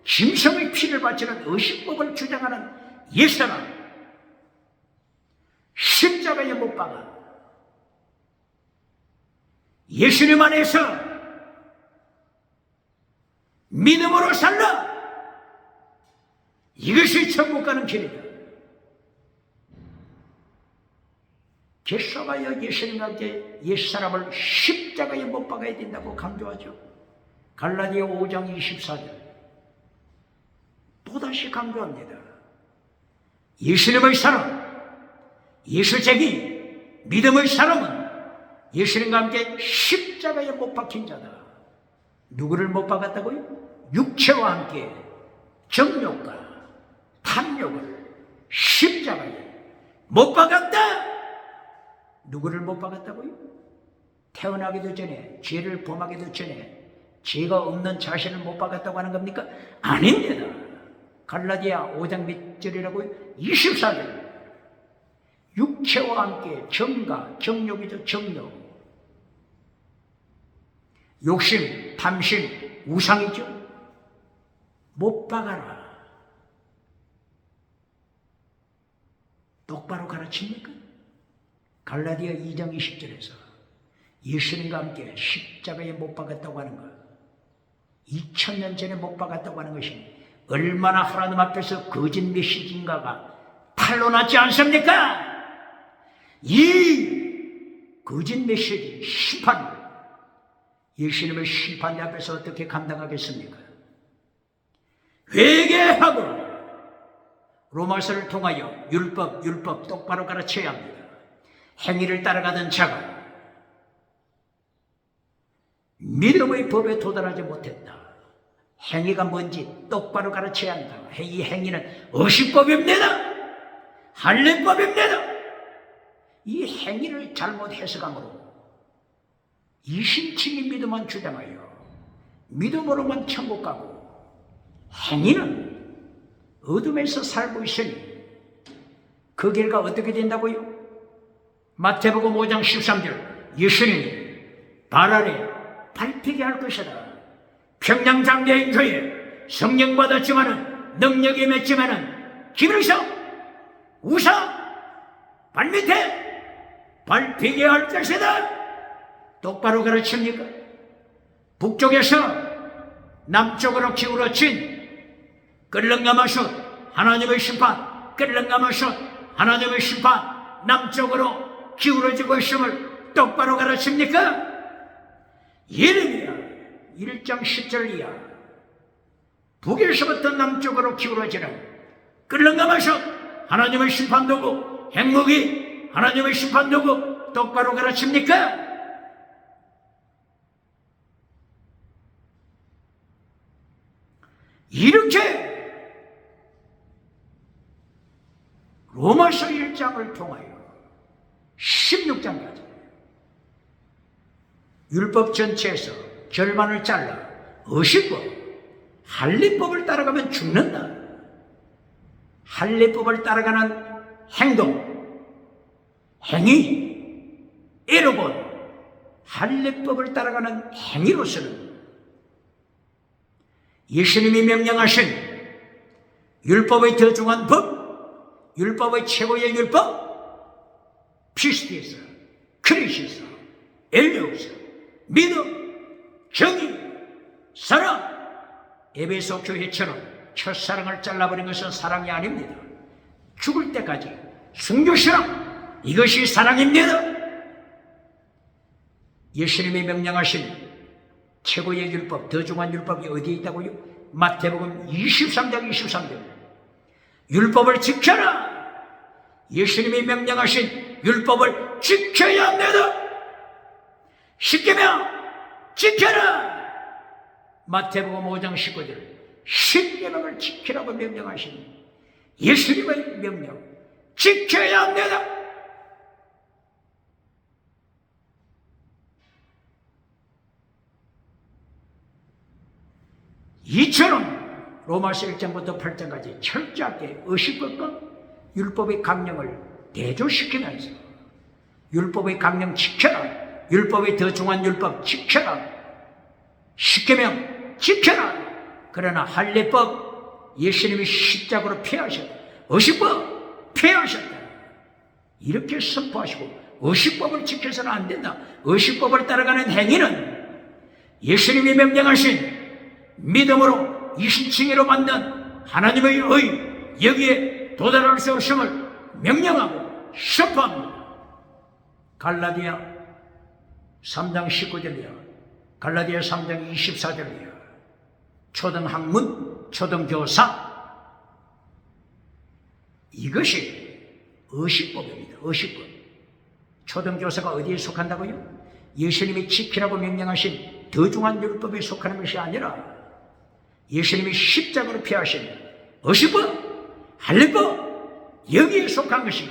짐승의 피를 바치는 의식법을 주장하는 옛사람, 십자가에 못 박아 예수님 안에서 믿음으로 살라. 이것이 천국 가는 길이다. 계속하여 예수님과 함께 옛사람을 십자가에 못 박아야 된다고 강조하죠. 갈라디아 5장 24절 또다시 강조합니다. 예수님의 사람, 예수쟁이, 믿음의 사람은 예수님과 함께 십자가에 못 박힌 자다. 누구를 못 박았다고요? 육체와 함께 정욕과 탐욕을 십자가에 못 박았다. 누구를 못 박았다고요? 태어나기도 전에, 죄를 범하기도 전에 죄가 없는 자신을 못 박았다고 하는 겁니까? 아닙니다. 갈라디아 5장 몇 절이라고요? 24절. 육체와 함께 정가, 정욕이죠. 정욕, 욕심, 탐심, 우상이죠. 못 박아라. 똑바로 가르칩니까? 갈라디아 2장 20절에서 예수님과 함께 십자가에 못 박았다고 하는 것, 2000년 전에 못 박았다고 하는 것이 얼마나 하나님 앞에서 거짓 메시지인가가 탄로나지 않습니까? 이 거짓 메시지, 심판, 예수님의 심판 앞에서 어떻게 감당하겠습니까? 회개하고 로마서를 통하여 율법 똑바로 가르쳐야 합니다. 행위를 따라가던 자가 믿음의 법에 도달하지 못했다. 행위가 뭔지 똑바로 가르쳐야 한다. 이 행위는 어식법입니다. 할례법입니다. 이 행위를 잘못 해석함으로 이심칭이 믿음만 주장하여 믿음으로만 천국 가고, 행위는 어둠에서 살고 있으니 그 결과 어떻게 된다고요? 마태복음 5장 13절, 예수님이 발 아래 밟히게 할 것이다. 평양장대인 교회 성령 받았지만은 능력이 맺지만은 기브리서 우사 발밑에 밟히게 할 것이다. 똑바로 가르칩니까? 북쪽에서 남쪽으로 기울어진 끌렁가마솥 하나님의 심판, 끌렁가마솥 하나님의 심판, 남쪽으로 기울어지고 있음을 똑바로 가르칩니까? 예레미야 1장 10절 이하, 북에서부터 남쪽으로 기울어지는 끌렁가마솥 하나님의 심판도구, 핵무기 하나님의 심판도구 똑바로 가르칩니까? 이렇게 로마서 1장을 통하여 16장까지 율법 전체에서 절반을 잘라 어식법, 할례법을 따라가면 죽는다. 할례법을 따라가는 행동, 행위, 에로본, 할례법을 따라가는 행위로서는 예수님이 명령하신 율법의 더 중한 법, 율법의 최고의 율법, 피스티에서, 크리시에서, 엘레오서, 믿음, 정의, 사랑, 에베소 교회처럼 첫사랑을 잘라버린 것은 사랑이 아닙니다. 죽을 때까지 순교신앙, 이것이 사랑입니다. 예수님이 명령하신 최고의 율법, 더 중한 율법이 어디에 있다고요? 마태복음 23장 23절. 율법을 지켜라. 예수님이 명령하신 율법을 지켜야 합니다. 십계명 지켜라. 마태복음 5장 19절. 십계명을 지키라고 명령하신 예수님의 명령 지켜야 합니다. 이처럼 로마서 1장부터 8장까지 철저하게 의식법과 율법의 강령을 대조시키면서 율법의 강령 지켜라, 율법의 더 중한 율법 지켜라, 십계명 지켜라. 그러나 할례법 예수님이 십자가로 폐하셨다. 의식법 폐하셨다. 이렇게 선포하시고 의식법을 지켜서는 안 된다. 의식법을 따라가는 행위는 예수님이 명령하신 믿음으로 이신칭의로 만든 하나님의 의, 여기에 도달할 수 없음을 명령하고 선포합니다. 갈라디아 3장 19절이야. 갈라디아 3장 24절이야. 초등학문, 초등교사, 이것이 의식법입니다. 의식법. 초등교사가 어디에 속한다고요? 예수님이 지키라고 명령하신 더 중한 율법에 속하는 것이 아니라 예수님이 십자가로 피하신 의식법, 할례법, 여기에 속한 것이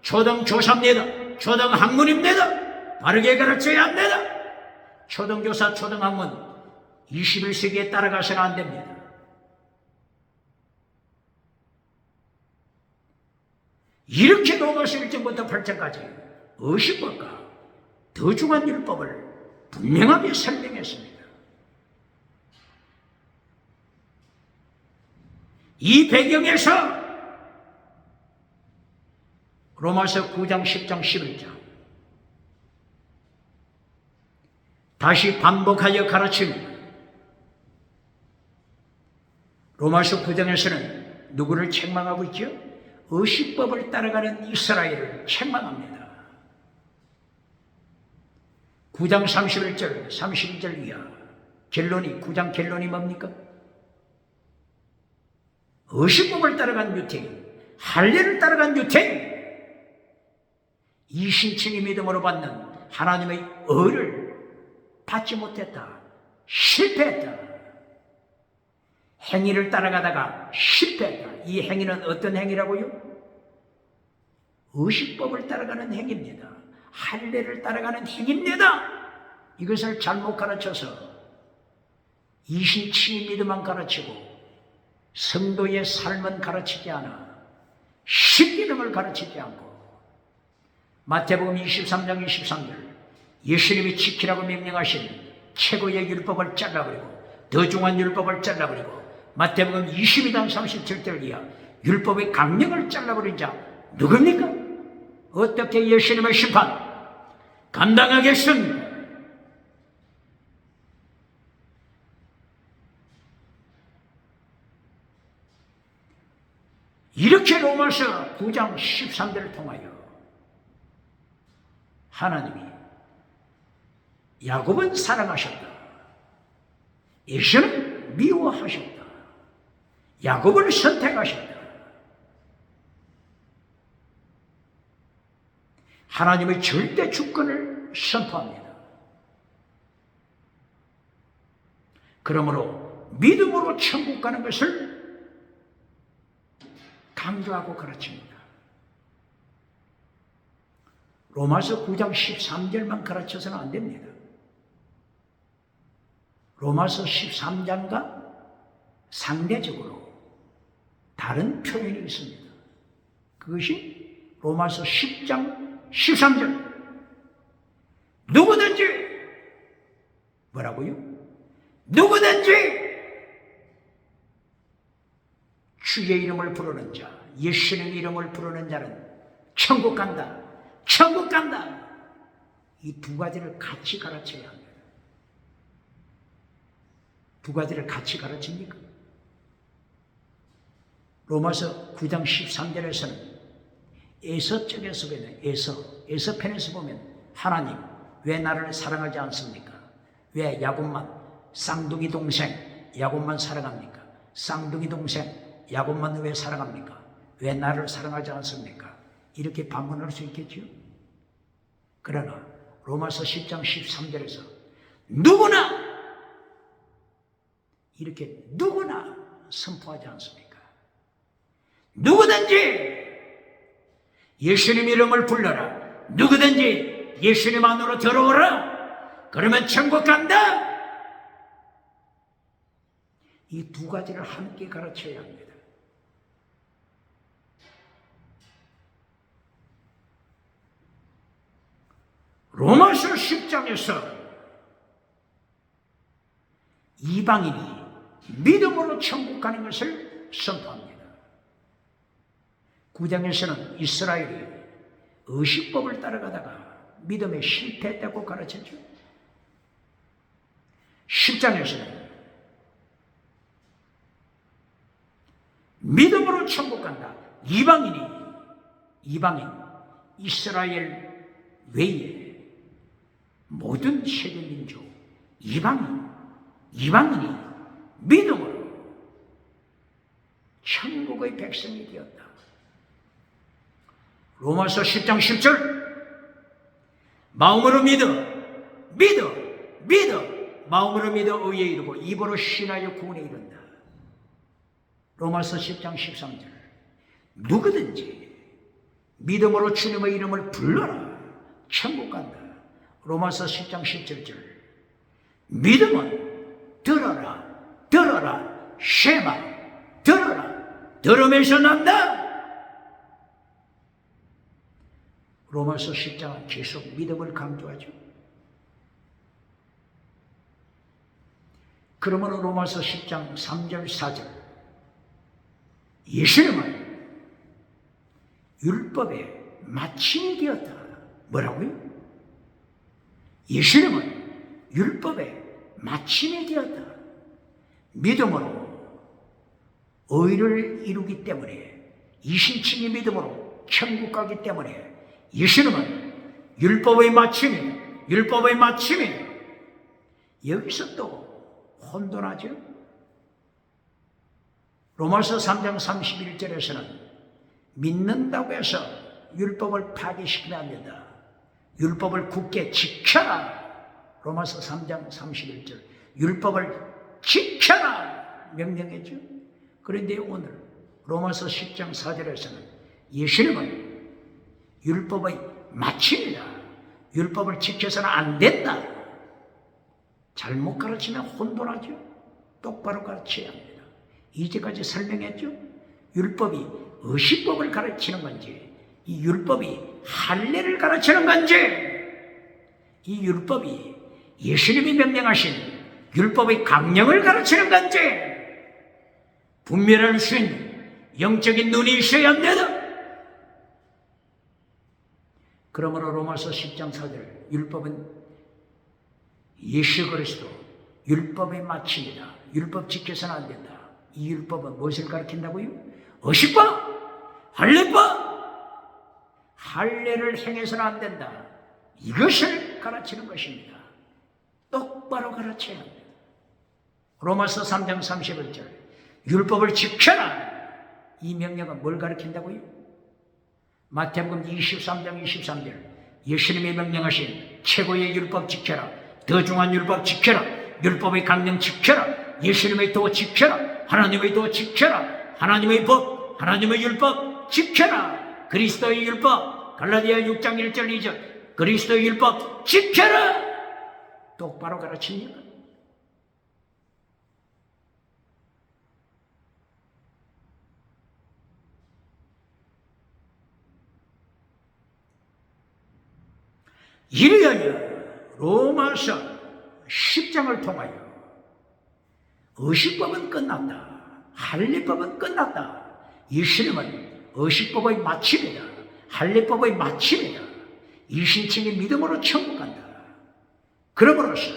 초등교사입니다. 초등학문입니다. 바르게 가르쳐야 합니다. 초등교사, 초등학문 21세기에 따라가서는 안 됩니다. 이렇게 로마서 1장부터 8장까지 의식법과 더 중한 율법을 분명하게 설명했습니다. 이 배경에서 로마서 9장, 10장, 11장. 다시 반복하여 가르칩니다. 로마서 9장에서는 누구를 책망하고 있죠? 의식법을 따라가는 이스라엘을 책망합니다. 9장 31절, 32절 이하 결론이 9장 결론이 뭡니까? 의식법을 따라간 유태인, 할례를 따라간 유태인, 이신칭의 믿음으로 받는 하나님의 의를 받지 못했다. 실패했다. 행위를 따라가다가 실패했다. 이 행위는 어떤 행위라고요? 의식법을 따라가는 행위입니다. 할례를 따라가는 행위입니다. 이것을 잘못 가르쳐서 이신칭의 믿음만 가르치고 성도의 삶은 가르치지 않아 십계명을 가르치지 않고 마태복음 23장 23절 예수님이 지키라고 명령하신 최고의 율법을 잘라버리고 더 중한 율법을 잘라버리고 마태복음 22장 37절 이하 율법의 강령을 잘라버린 자 누굽니까? 어떻게 예수님의 심판 감당하겠습니까? 이렇게 로마서 9장 13절을 통하여 하나님이 야곱은 사랑하셨다. 에서는 미워하셨다. 야곱을 선택하셨다. 하나님의 절대 주권을 선포합니다. 그러므로 믿음으로 천국 가는 것을 강조하고 가르칩니다. 로마서 9장 13절만 가르쳐서는 안 됩니다. 로마서 13장과 상대적으로 다른 표현이 있습니다. 그것이 로마서 10장 13절. 누구든지 뭐라고요? 누구든지 주의 이름을 부르는 자, 예수님의 이름을 부르는 자는 천국 간다. 천국 간다. 이 두 가지를 같이 가르쳐야 합니다. 두 가지를 같이 가르칩니까? 로마서 9장 13절에서는 에서 쪽에서 보면 에서 편에서 보면 하나님 왜 나를 사랑하지 않습니까? 왜 야곱만 쌍둥이 동생 야곱만 사랑합니까? 쌍둥이 동생 야곱만 왜 사랑합니까? 왜 나를 사랑하지 않습니까? 이렇게 반문할 수 있겠죠? 그러나 로마서 10장 13절에서 누구나 이렇게 누구나 선포하지 않습니까? 누구든지 예수님 이름을 불러라. 누구든지 예수님 안으로 들어오라. 그러면 천국 간다. 이 두 가지를 함께 가르쳐야 합니다. 로마서 10장에서 이방인이 믿음으로 천국 가는 것을 선포합니다. 9장에서는 이스라엘이 의식법을 따라가다가 믿음에 실패했다고 가르쳤죠. 10장에서는 믿음으로 천국 간다. 이방인 이스라엘 외에 모든 세계민족 이방인이 믿음으로 천국의 백성이 되었다. 로마서 10장 10절 마음으로 믿어 마음으로 믿어 의에 이르고 입으로 신하여 구원에 이른다. 로마서 10장 13절 누구든지 믿음으로 주님의 이름을 불러라. 천국 간다. 로마서 10장 17절 믿음은 들어라 쉐마 들으면서 난다. 로마서 10장은 계속 믿음을 강조하죠. 그러므로 로마서 10장 3절 4절 예수님은 율법에 마침이 되었다. 뭐라고요? 예수님은 율법의 마침이 되었다. 믿음으로 의를 이루기 때문에, 이신칭의 믿음으로 천국 가기 때문에 예수님은 율법의 마침이, 율법의 마침이. 여기서 또 혼돈하죠. 로마서 3장 31절에서는 믿는다고 해서 율법을 파괴시키면 안 된다. 율법을 굳게 지켜라. 로마서 3장 31절. 율법을 지켜라 명령했죠. 그런데 오늘 로마서 10장 4절에서는 예수님은 율법의 마침이다. 율법을 지켜서는 안 된다. 잘못 가르치면 혼돈하죠. 똑바로 가르쳐야 합니다. 이제까지 설명했죠. 율법이 의식법을 가르치는 건지, 이 율법이 할례를 가르치는 건지, 이 율법이 예수님이 명령하신 율법의 강령을 가르치는 건지, 분별할 수 있는 영적인 눈이 있어야 합니다. 그러므로 로마서 10장 4절, 율법은 예수 그리스도, 율법의 마침이다. 율법 지켜서는 안 된다. 이 율법은 무엇을 가르친다고요? 의식법, 할례법. 할례를 행해서는 안 된다. 이것을 가르치는 것입니다. 똑바로 가르쳐야 합니다. 로마서 3장 31절, 율법을 지켜라. 이 명령은 뭘 가르친다고요? 마태복음 23장 23절, 예수님이 명령하신 최고의 율법 지켜라. 더 중한 율법 지켜라. 율법의 강령 지켜라. 예수님의 도 지켜라. 하나님의 도 지켜라. 하나님의 법, 하나님의 율법 지켜라. 그리스도의 율법, 갈라디아 6장 1절 2절, 그리스도의 율법 지켜라. 똑바로 가르칩니까? 이리하여 로마서 10장을 통하여 의식법은 끝났다. 할례법은 끝났다. 예수님은 의식법의 마침이다. 할례법의 마침이다. 이신칭의 믿음으로 천국 간다. 그러므로서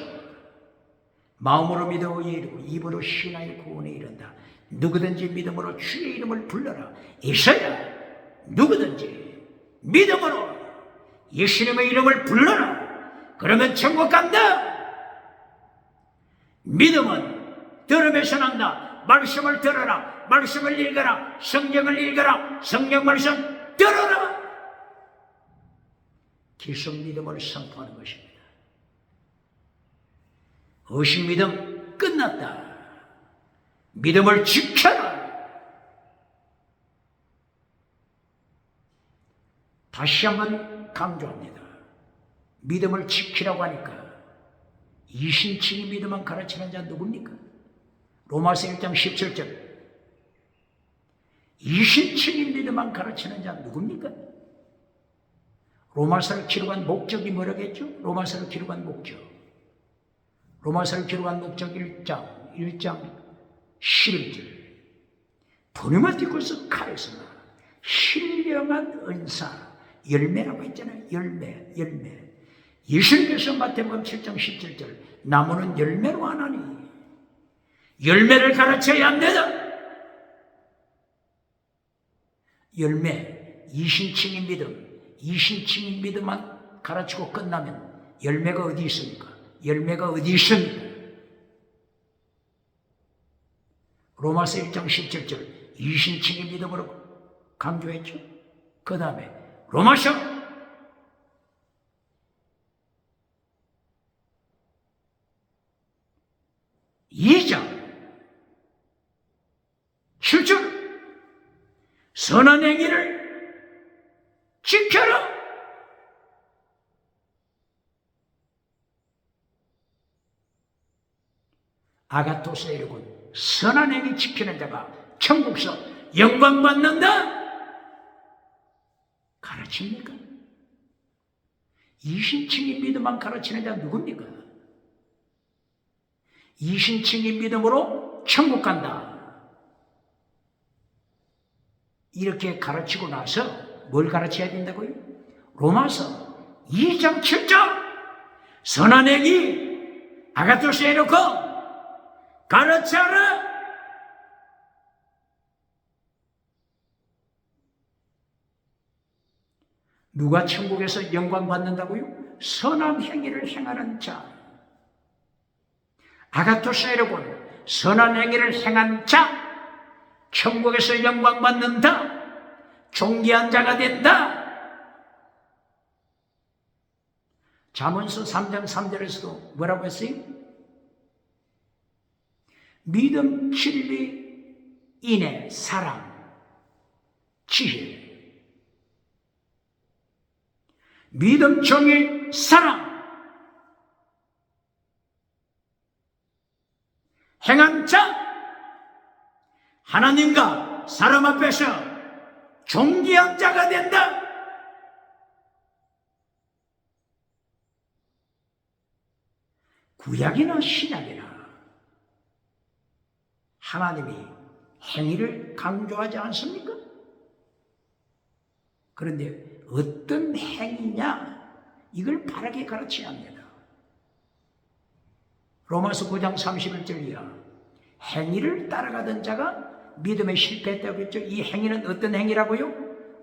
마음으로 믿어 의에 이르고 입으로 신하의 구원에 이른다. 누구든지 믿음으로 주의 이름을 불러라. 이서야 누구든지 믿음으로 예수님의 이름을 불러라. 그러면 천국 간다. 믿음은 들음에서 난다. 말씀을 들어라. 말씀을 읽어라. 성경을 읽어라. 성경 말씀 들어라. 기성 믿음을 선포하는 것입니다. 의식 믿음 끝났다. 믿음을 지켜라. 다시 한번 강조합니다. 믿음을 지키라고 하니까 이신칭의 믿음만 가르치는 자 누굽니까? 로마서 1장 17절, 이신칭의 믿음만 가르치는 자 누굽니까? 로마서를 기록한 목적이 뭐라겠죠? 로마서를 기록한 목적, 로마서를 기록한 목적 1장 11절, 도네마티코스 카리스마, 신령한 은사, 열매라고 했잖아요. 열매. 예수님께서 마태복음 7장 17절, 나무는 열매로 하나니 열매를 가르쳐야 합니다. 열매, 이신칭의 믿음만 가르치고 끝나면 열매가 어디 있습니까? 열매가 어디 있습니까? 로마서 1장 17절, 이신칭의 믿음으로 강조했죠. 그 다음에 로마서 2장 7절, 선한 행위를 지켜라. 아가토스의 이르곤, 선한 행위 지키는 자가 천국서 영광 받는다. 가르칩니까? 이신칭의 믿음만 가르치는 자 누굽니까? 이신칭의 믿음으로 천국 간다. 이렇게 가르치고 나서 뭘 가르쳐야 된다고요? 로마서 2장 7절 선한 행위 아가토스 해놓고 가르쳐라. 누가 천국에서 영광 받는다고요? 선한 행위를 행하는 자. 아가토스 해놓고 선한 행위를 행한 자 천국에서 영광 받는다. 존귀한 자가 된다. 잠언서 3장 3절에서도 뭐라고 했어요? 믿음, 진리, 인애, 사랑, 지혜. 믿음, 정의, 사랑. 행한 자 하나님과 사람 앞에서 존귀한 자가 된다. 구약이나 신약이나 하나님이 행위를 강조하지 않습니까? 그런데 어떤 행위냐 이걸 바르게 가르쳐야 합니다. 로마서 9장 31절 이하 행위를 따라가던 자가 믿음에 실패했다고 했죠. 이 행위는 어떤 행위라고요?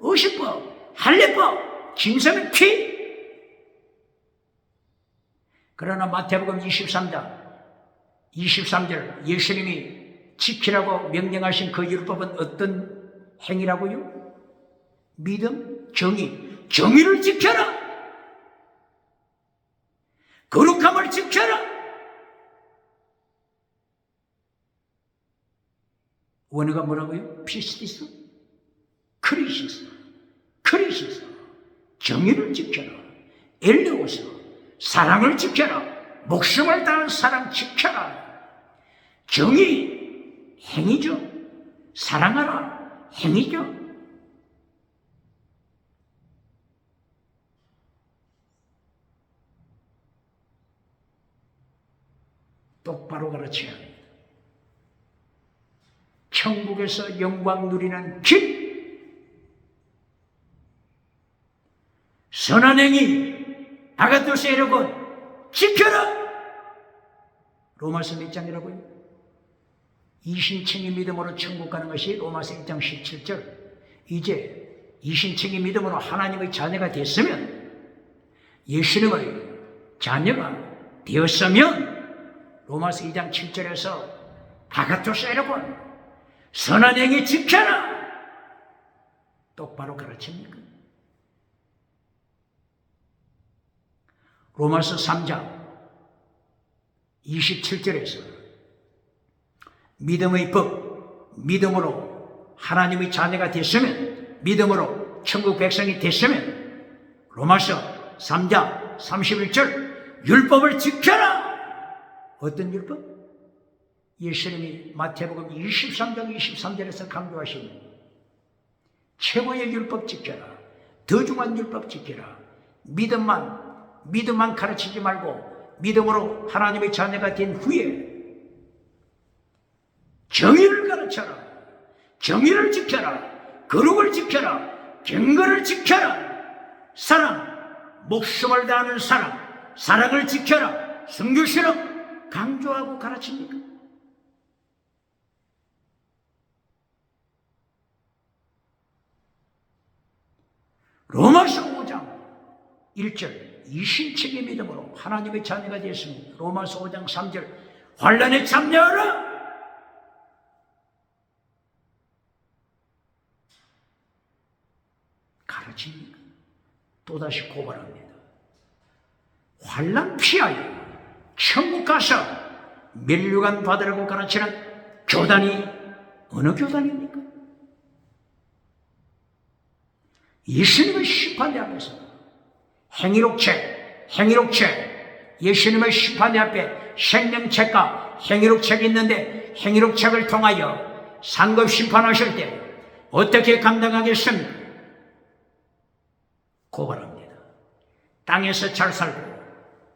의식법, 할례법, 짐승의 피. 그러나 마태복음 23절 예수님이 지키라고 명령하신 그 율법은 어떤 행위라고요? 믿음, 정의를 지켜라. 거룩함을 지켜라. 원어가 뭐라고요? 피스티스, 크리시스, 정의를 지켜라. 엘레오스, 사랑을 지켜라. 목숨을 다한 사랑 지켜라. 정의, 행위죠. 사랑하라, 행위죠. 똑바로 가르쳐야 합니다. 천국에서 영광 누리는 길, 선한 행위, 아가토스 에르곤 지켜라. 로마서 몇 장이라고요? 이신칭의 믿음으로 천국 가는 것이 로마서 1장 17절. 이제 이신칭의 믿음으로 하나님의 자녀가 됐으면, 예수님의 자녀가 되었으면 로마서 2장 7절에서 아가토스 에르곤 선한 행위 지켜라. 똑바로 가르칩니까? 로마서 3장 27절에서 믿음의 법, 믿음으로 하나님의 자녀가 됐으면, 믿음으로 천국 백성이 됐으면, 로마서 3장 31절 율법을 지켜라. 어떤 율법? 예수님이 마태복음 23장 23절에서 강조하신 최고의 율법 지켜라. 더 중요한 율법 지켜라. 믿음만 가르치지 말고 믿음으로 하나님의 자녀가 된 후에 정의를 가르쳐라. 정의를 지켜라. 거룩을 지켜라. 경건을 지켜라. 사랑, 목숨을 다하는 사랑, 사랑을 지켜라. 성교신앙 강조하고 가르칩니까? 로마서 5장 1절 이신책의 믿음으로 하나님의 자녀가 되었습니다. 로마서 5장 3절 환난에 참여하라. 가르칩니까? 또다시 고발합니다. 환난 피하여 천국 가서 면류관 받으라고 가르치는 교단이 어느 교단입니까? 예수님의 심판대 앞에서 행위록책, 예수님의 심판대 앞에 생명책과 행위록책이 있는데 행위록책을 통하여 상급 심판하실 때 어떻게 감당하겠습니까? 고발합니다. 땅에서 잘 살고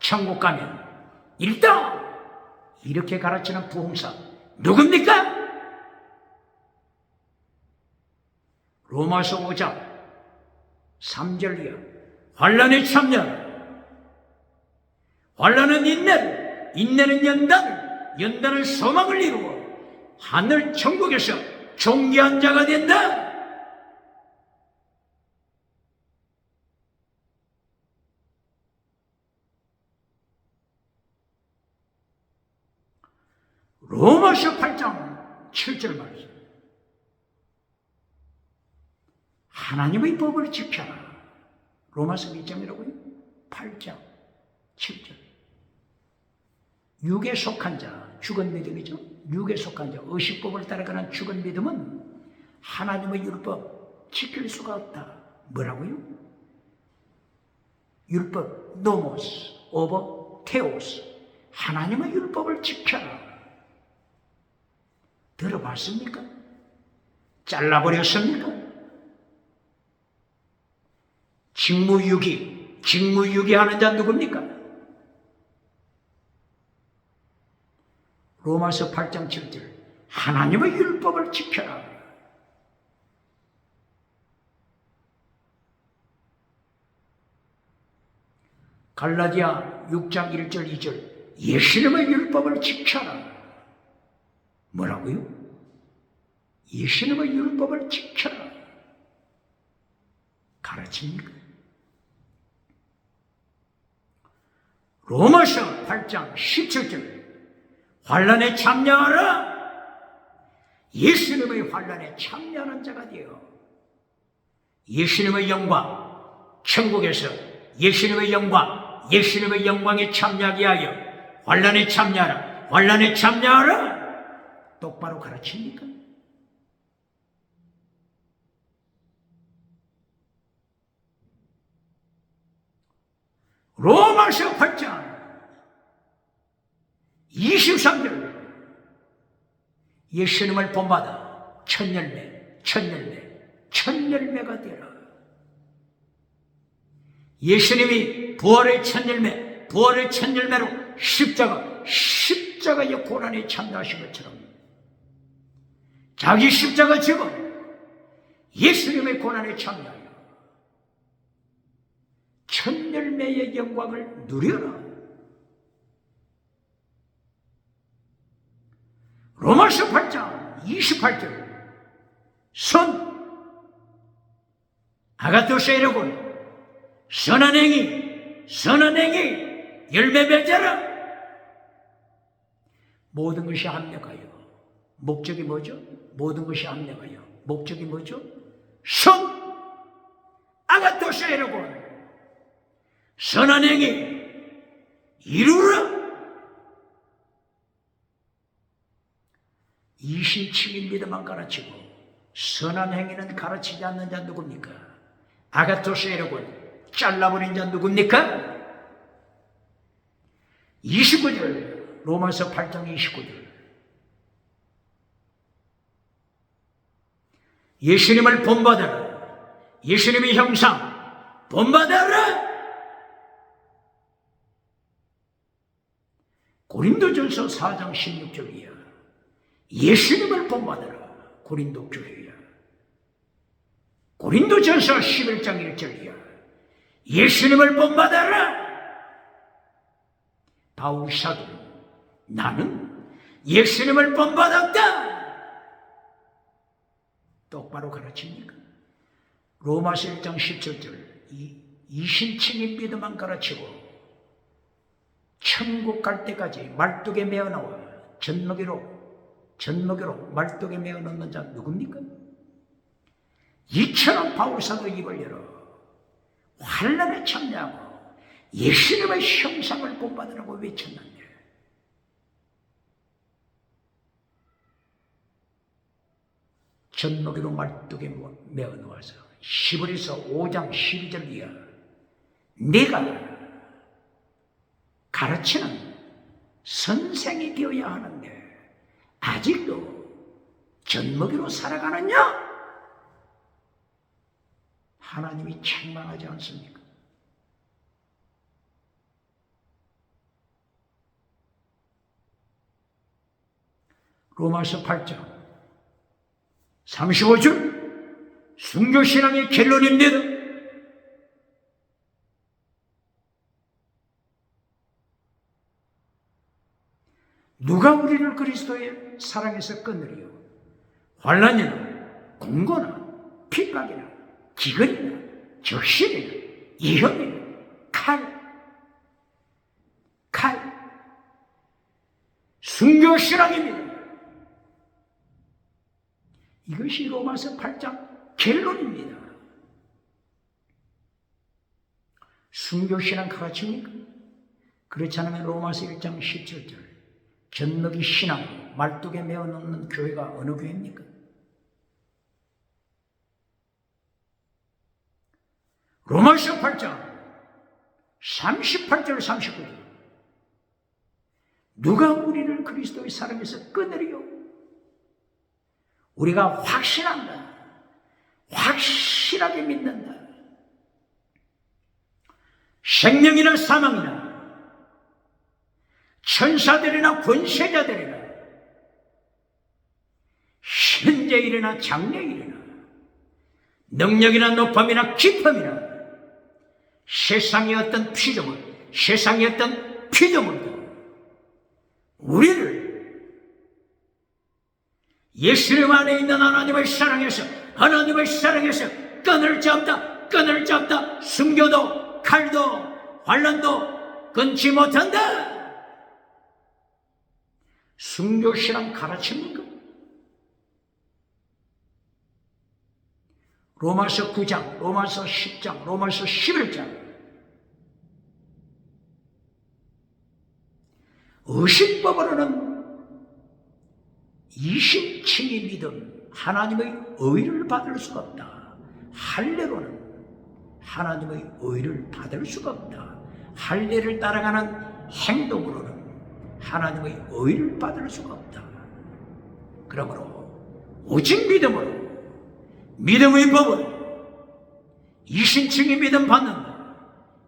천국 가면 일다 이렇게 가르치는 부흥사 누굽니까? 로마서 5장 3절 이하 환난에 참여하라. 환난은 인내를, 인내는 연단을, 연단은 소망을 이루어 하늘 천국에서 존귀한 자가 된다. 로마서 8장 7절 말씀. 하나님의 법을 지켜라. 로마서 몇 장이라고요? 8장 7절. 육에 속한 자, 죽은 믿음이죠. 육에 속한 자, 의식법을 따라가는 죽은 믿음은 하나님의 율법 지킬 수가 없다. 뭐라고요? 율법, 노모스, 오버, 테오스. 하나님의 율법을 지켜라. 들어봤습니까? 잘라버렸습니까? 직무유기 하는 자 누굽니까? 로마서 8장 7절 하나님의 율법을 지켜라. 갈라디아 6장 1절 2절 예수님의 율법을 지켜라. 뭐라고요? 예수님의 율법을 지켜라. 가르칩니까? 로마서 8장 17절 환난에 참여하라. 예수님의 환난에 참여하는 자가 되어 예수님의 영광, 천국에서 예수님의 영광, 예수님의 영광에 참여하게 하여 환난에 참여하라. 환난에 참여하라. 똑바로 가르칩니까? 로마서 8장 23절 예수님을 본받아 천열매가 되라. 예수님이 부활의 천열매로 십자가의 고난에 참여하신 것처럼 자기 십자가 지고 예수님의 고난에 참여하여 천열매의 영광을 누려라. 로마서 8장 28절 아가토스 여러분 선한 행위 열매 맺어라. 모든 것이 합력하여 목적이 뭐죠? 모든 것이 합력하여 목적이 뭐죠? 아가토스 여러분 선한 행위 이루라. 이신칭인 믿음만 가르치고 선한 행위는 가르치지 않는 자 누굽니까? 아가토스 여러분 잘라버린 자 누굽니까? 29절 로마서 8장 29절 예수님을 본받아라. 예수님의 형상 본받아라. 고린도전서 4장 16절이야. 예수님을 본받아라. 고린도 교회야. 고린도전서 11장 1절이야. 예수님을 본받아라. 바울 사도 나는 예수님을 본받았다. 똑바로 가르칩니까? 로마서 1장 17절 이신칭인 믿음만 가르치고 천국 갈 때까지 말뚝에 메어 나와 젖먹이로 말뚝에 메어 넣는 자 누굽니까? 이처럼 바울 사도 입을 열어 환난에 참여하고 예수님의 형상을 본받으라고 외쳤는데 젖먹이로 말뚝에 메어 놓아서 히브리서 5장 12절 이하 네가 가르치는 선생이 되어야 하는데 아직도 젖먹이로 살아가느냐? 하나님이 책망하지 않습니까? 로마서 8장 35절 순교신앙의 결론입니다. 누가 우리를 그리스도의 사랑에서 끊으리요? 환난이나 공고나 핍박이나 기근이나 적신이나 위험이나 칼, 순교신앙입니다. 이것이 로마서 8장 결론입니다. 순교신앙 가르칩니까? 그렇지 않으면 로마서 1장 17절 젖먹이 신앙으로 말뚝에 메어놓는 교회가 어느 교회입니까? 로마서 8장 38절 39절 누가 우리를 그리스도의 사랑에서 끊으리요? 우리가 확신한다. 확실하게 믿는다. 생명이나 사망이나 천사들이나 권세자들이나 현재일이나 장래일이나 능력이나 높음이나 깊음이나 세상의 어떤 피조물도 우리를 예수님 안에 있는 하나님의 사랑에서 끈을 잡다 순교도 칼도 환난도 끊지 못한다. 순교신앙 가르칩니까? 로마서 9장, 로마서 10장, 로마서 11장 의식법으로는 이심칭의 믿음, 하나님의 의를 받을 수가 없다. 할례로는 하나님의 의를 받을 수가 없다. 할례를 따라가는 행동으로는 하나님의 의를 받을 수가 없다. 그러므로 오직 믿음으로 믿음의 법은 이심칭의 믿음 받는다.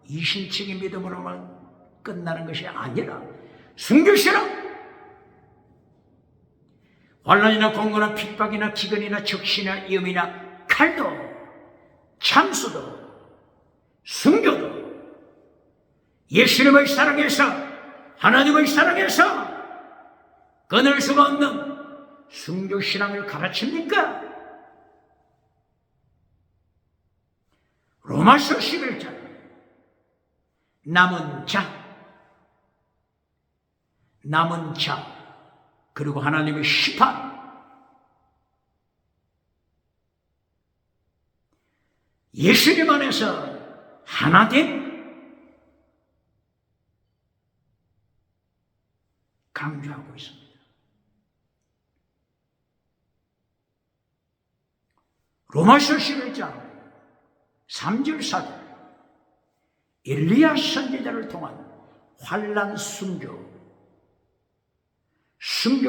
이심칭의 믿음으로만 끝나는 것이 아니라 순교신앙 환난이나 공고나 핍박이나 기근이나 적신이나 위험이나 칼도 참수도 순교도 예수님의 사랑에서 하나님의 사랑에서 끊을 수가 없는 순교신앙을 가르칩니까? 로마서 11장 남은 자 그리고 하나님의 심판 예수님 안에서 하나됨 강조하고 있습니다. 로마서 11장 3절 4절 엘리야 선지자를 통한 환난 순교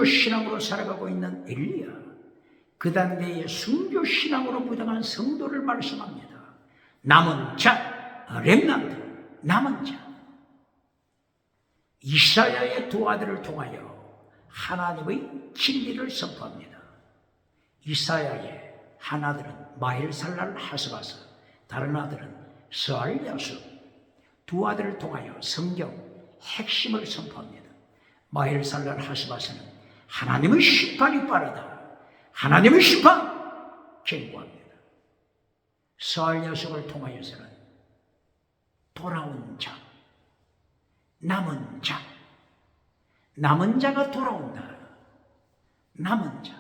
신앙으로 살아가고 있는 엘리야 그 당대의 순교 신앙으로 무장한 성도를 말씀합니다. 남은 자, 렘넌트, 남은 자 이사야의 두 아들을 통하여 하나님의 진리를 선포합니다. 이사야의 한 아들은 마헬살랄 하스바스, 다른 아들은 스알야수 두 아들을 통하여 성경 핵심을 선포합니다. 마헬살랄 하스바스는 하나님의 심판이 빠르다. 하나님의 심판 경고합니다. 스알야수를 통하여서는 돌아온 자, 남은 자가 돌아온다. 남은 자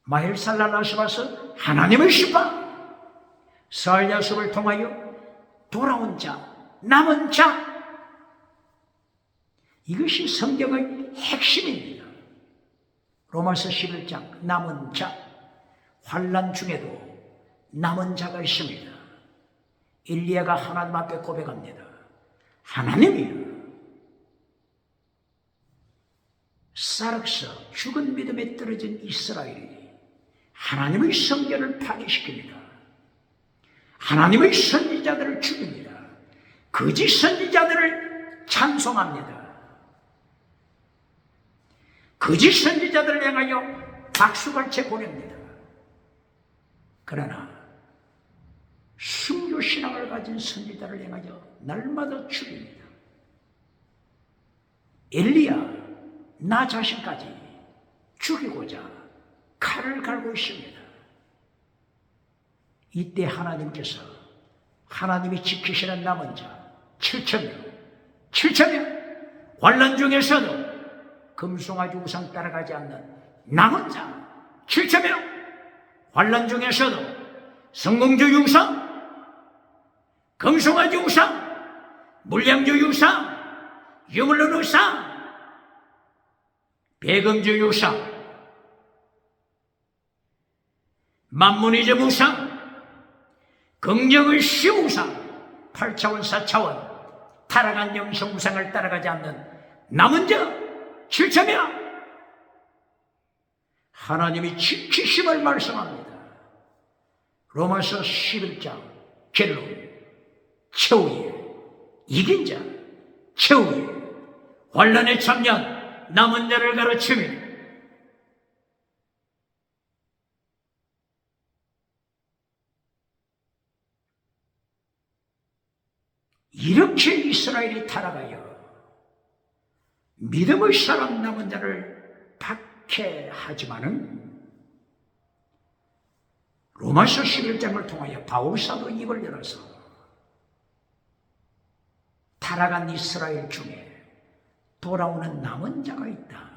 마헬살랄 하스바스 하나님의 심판 스알야수를 통하여 돌아온 자, 남은 자 이것이 성경의 핵심입니다. 로마서 11장 남은 자 환난 중에도 남은 자가 있습니다. 엘리야가 하나님 앞에 고백합니다. 하나님이여 사륵서 죽은 믿음에 떨어진 이스라엘이 하나님의 성결을 파괴시킵니다. 하나님의 선지자들을 죽입니다. 거짓 선지자들을 찬송합니다. 거짓 선지자들을 향하여 박수갈채 보냅니다. 그러나 순교신앙을 가진 선지자를 향하여 날마다 죽입니다. 엘리야 나 자신까지 죽이고자 칼을 갈고 있습니다. 이때 하나님께서 하나님이 지키시는 남은 자 7,000명 환난 중에서도 금송아지 우상 따라가지 않는 남은 자 7,000명 환난 중에서도 성공주의 우상, 금송아지 우상, 물량주의 우상, 유물론 우상, 배금주의 우상, 만문이점 우상, 긍정의 시우상, 8차원 4차원 타락한 영성 우상을 따라가지 않는 남은 자 7,000명 하나님이 지키심을 말씀합니다. 로마서 11장 결론 최후의 이긴 자 최후의 환난에 참여한 남은 자를 가르치며 이렇게 이스라엘이 타락하여 믿음의 사람 남은 자를 박해하지만은 로마서 11장을 통하여 바울사도 입을 열어서 타락한 이스라엘 중에 돌아오는 남은 자가 있다.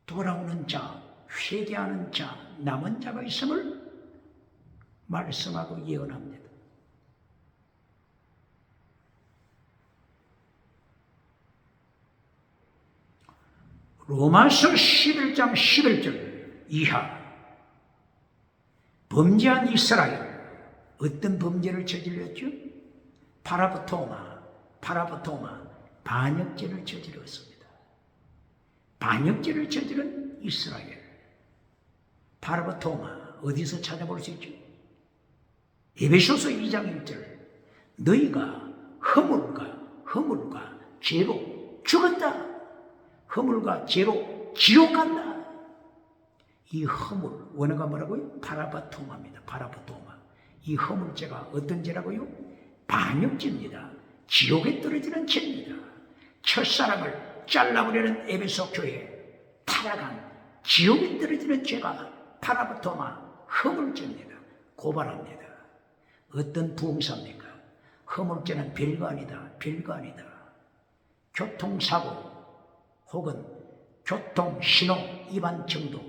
돌아오는 자, 회개하는 자, 남은 자가 있음을 말씀하고 예언합니다. 로마서 11장 11절 이하 범죄한 이스라엘 어떤 범죄를 저질렀죠? 파라브토마 반역죄를 저질렀습니다. 반역죄를 저지른 이스라엘 파라브토마 어디서 찾아볼 수 있죠? 에베소서 2장 1절 너희가 허물과 죄로 죽었다. 허물과 죄로 지옥 간다. 이 허물 원어가 뭐라고요? 파라바토마입니다. 파라바토마. 이 허물죄가 어떤 죄라고요? 반역죄입니다. 지옥에 떨어지는 죄입니다. 첫사랑을 잘라버리는 에베소 교회 타락한 지옥에 떨어지는 죄가 파라바토마 허물죄입니다. 고발합니다. 어떤 부흥사입니까? 허물죄는 별거 아니다. 교통사고 혹은 교통신호 위반 정도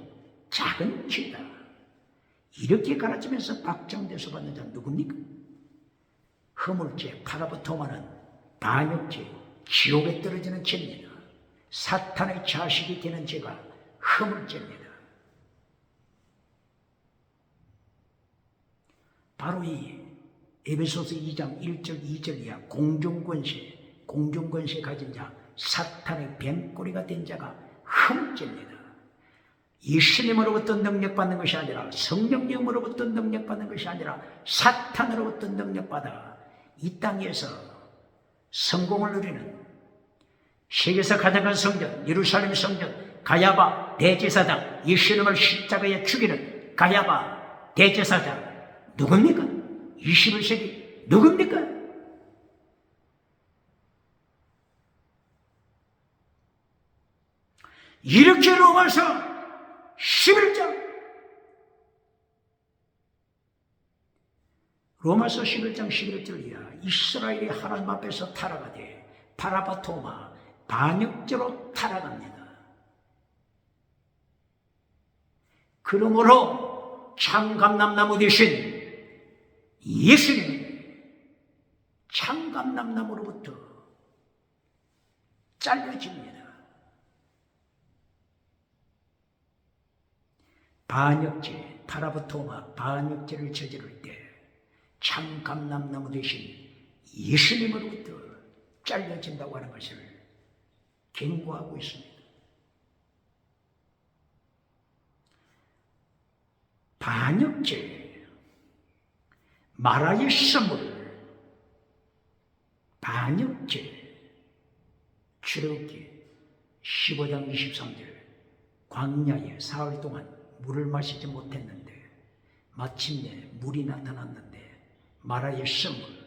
작은 죄다. 이렇게 가르치면서 박정돼서 받는 자는 누굽니까? 허물죄, 파라보토마는 반역죄, 지옥에 떨어지는 죄입니다. 사탄의 자식이 되는 죄가 허물죄입니다. 바로 이 에베소서 2장 1절 2절 이하 공중권세 가진 자 사탄의 뱀꼬리가 된 자가 허물죄입니다. 예수님으로부터 능력받는 것이 아니라 성령님으로부터 능력받는 것이 아니라 사탄으로부터 능력받아 이 땅에서 성공을 누리는 세계에서 가장 큰 성전 예루살렘 성전 가야바 대제사장 예수님을 십자가에 죽이는 가야바 대제사장 누굽니까? 21세기 누굽니까? 이렇게 로마서 11장 로마서 11장 11절 이하 이스라엘이 하나님 앞에서 타락하되 파라바토마 반역죄로 타락합니다. 그러므로 참감람나무 대신 예수님이 참감람나무로부터 잘려집니다. 반역죄, 파라보토마 반역죄를 저지를 때 참감람나무 대신 예수님으로부터 잘려진다고 하는 것을 경고하고 있습니다. 반역죄, 마라의 선물, 반역죄, 출애굽기 15장 23절 광야에 사흘 동안 물을 마시지 못했는데 마침내 물이 나타났는데 마라의 선물이라고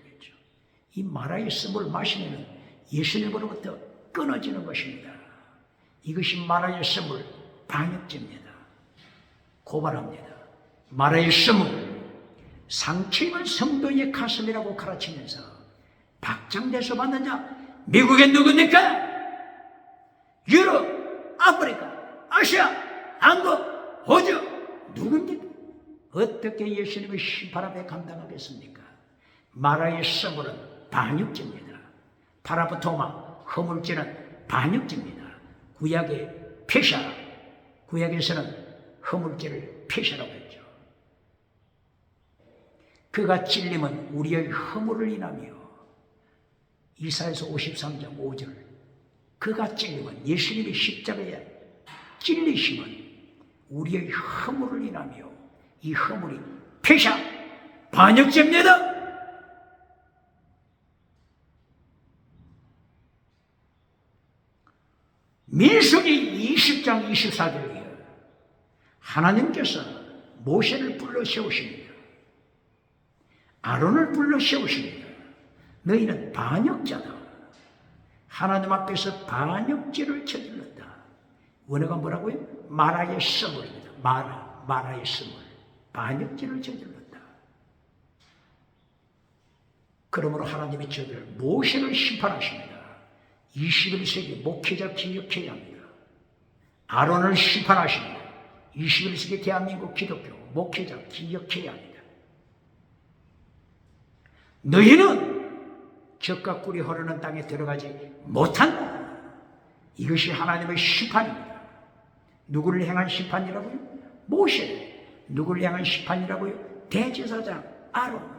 했죠. 이 마라의 씀을 마시면 예수님으로부터 끊어지는 것입니다. 이것이 마라의 씀을 반역죄입니다. 고발합니다. 마라의 씀을 상처 입은 성도의 가슴이라고 가르치면서 박장대소 받는 자 미국에 누굽니까? 유럽, 아프리카, 아시아, 한국, 호주 누굽니까? 어떻게 예수님의 심판 앞에 감당하겠습니까? 마라의 씀은 반역죄입니다. 파라브토마, 허물죄는 반역죄입니다. 구약의 폐샤, 구약에서는 허물죄를 폐샤라고 했죠. 그가 찔림은 우리의 허물을 인하며 이사야서 53장 5절 그가 찔림은 예수님의 십자가에 찔리심은 우리의 허물을 인하며 이 허물이 폐샤, 반역죄입니다. 민수기 20장 24절에 하나님께서 모세를 불러 세우십니다. 아론을 불러 세우십니다. 너희는 반역자다. 하나님 앞에서 반역죄를 저질렀다. 원어가 뭐라고요? 마라의 씀을입니다. 마라의 씀을. 반역죄를 저질렀다. 그러므로 하나님의 저들 모세를 심판하십니다. 21세기 목회자 기억해야 합니다. 아론을 심판하십니다. 21세기 대한민국 기독교 목회자 기억해야 합니다. 너희는 젖과 꿀이 흐르는 땅에 들어가지 못한다. 이것이 하나님의 심판입니다. 누구를 향한 심판이라고요? 모세. 누구를 향한 심판이라고요? 대제사장 아론.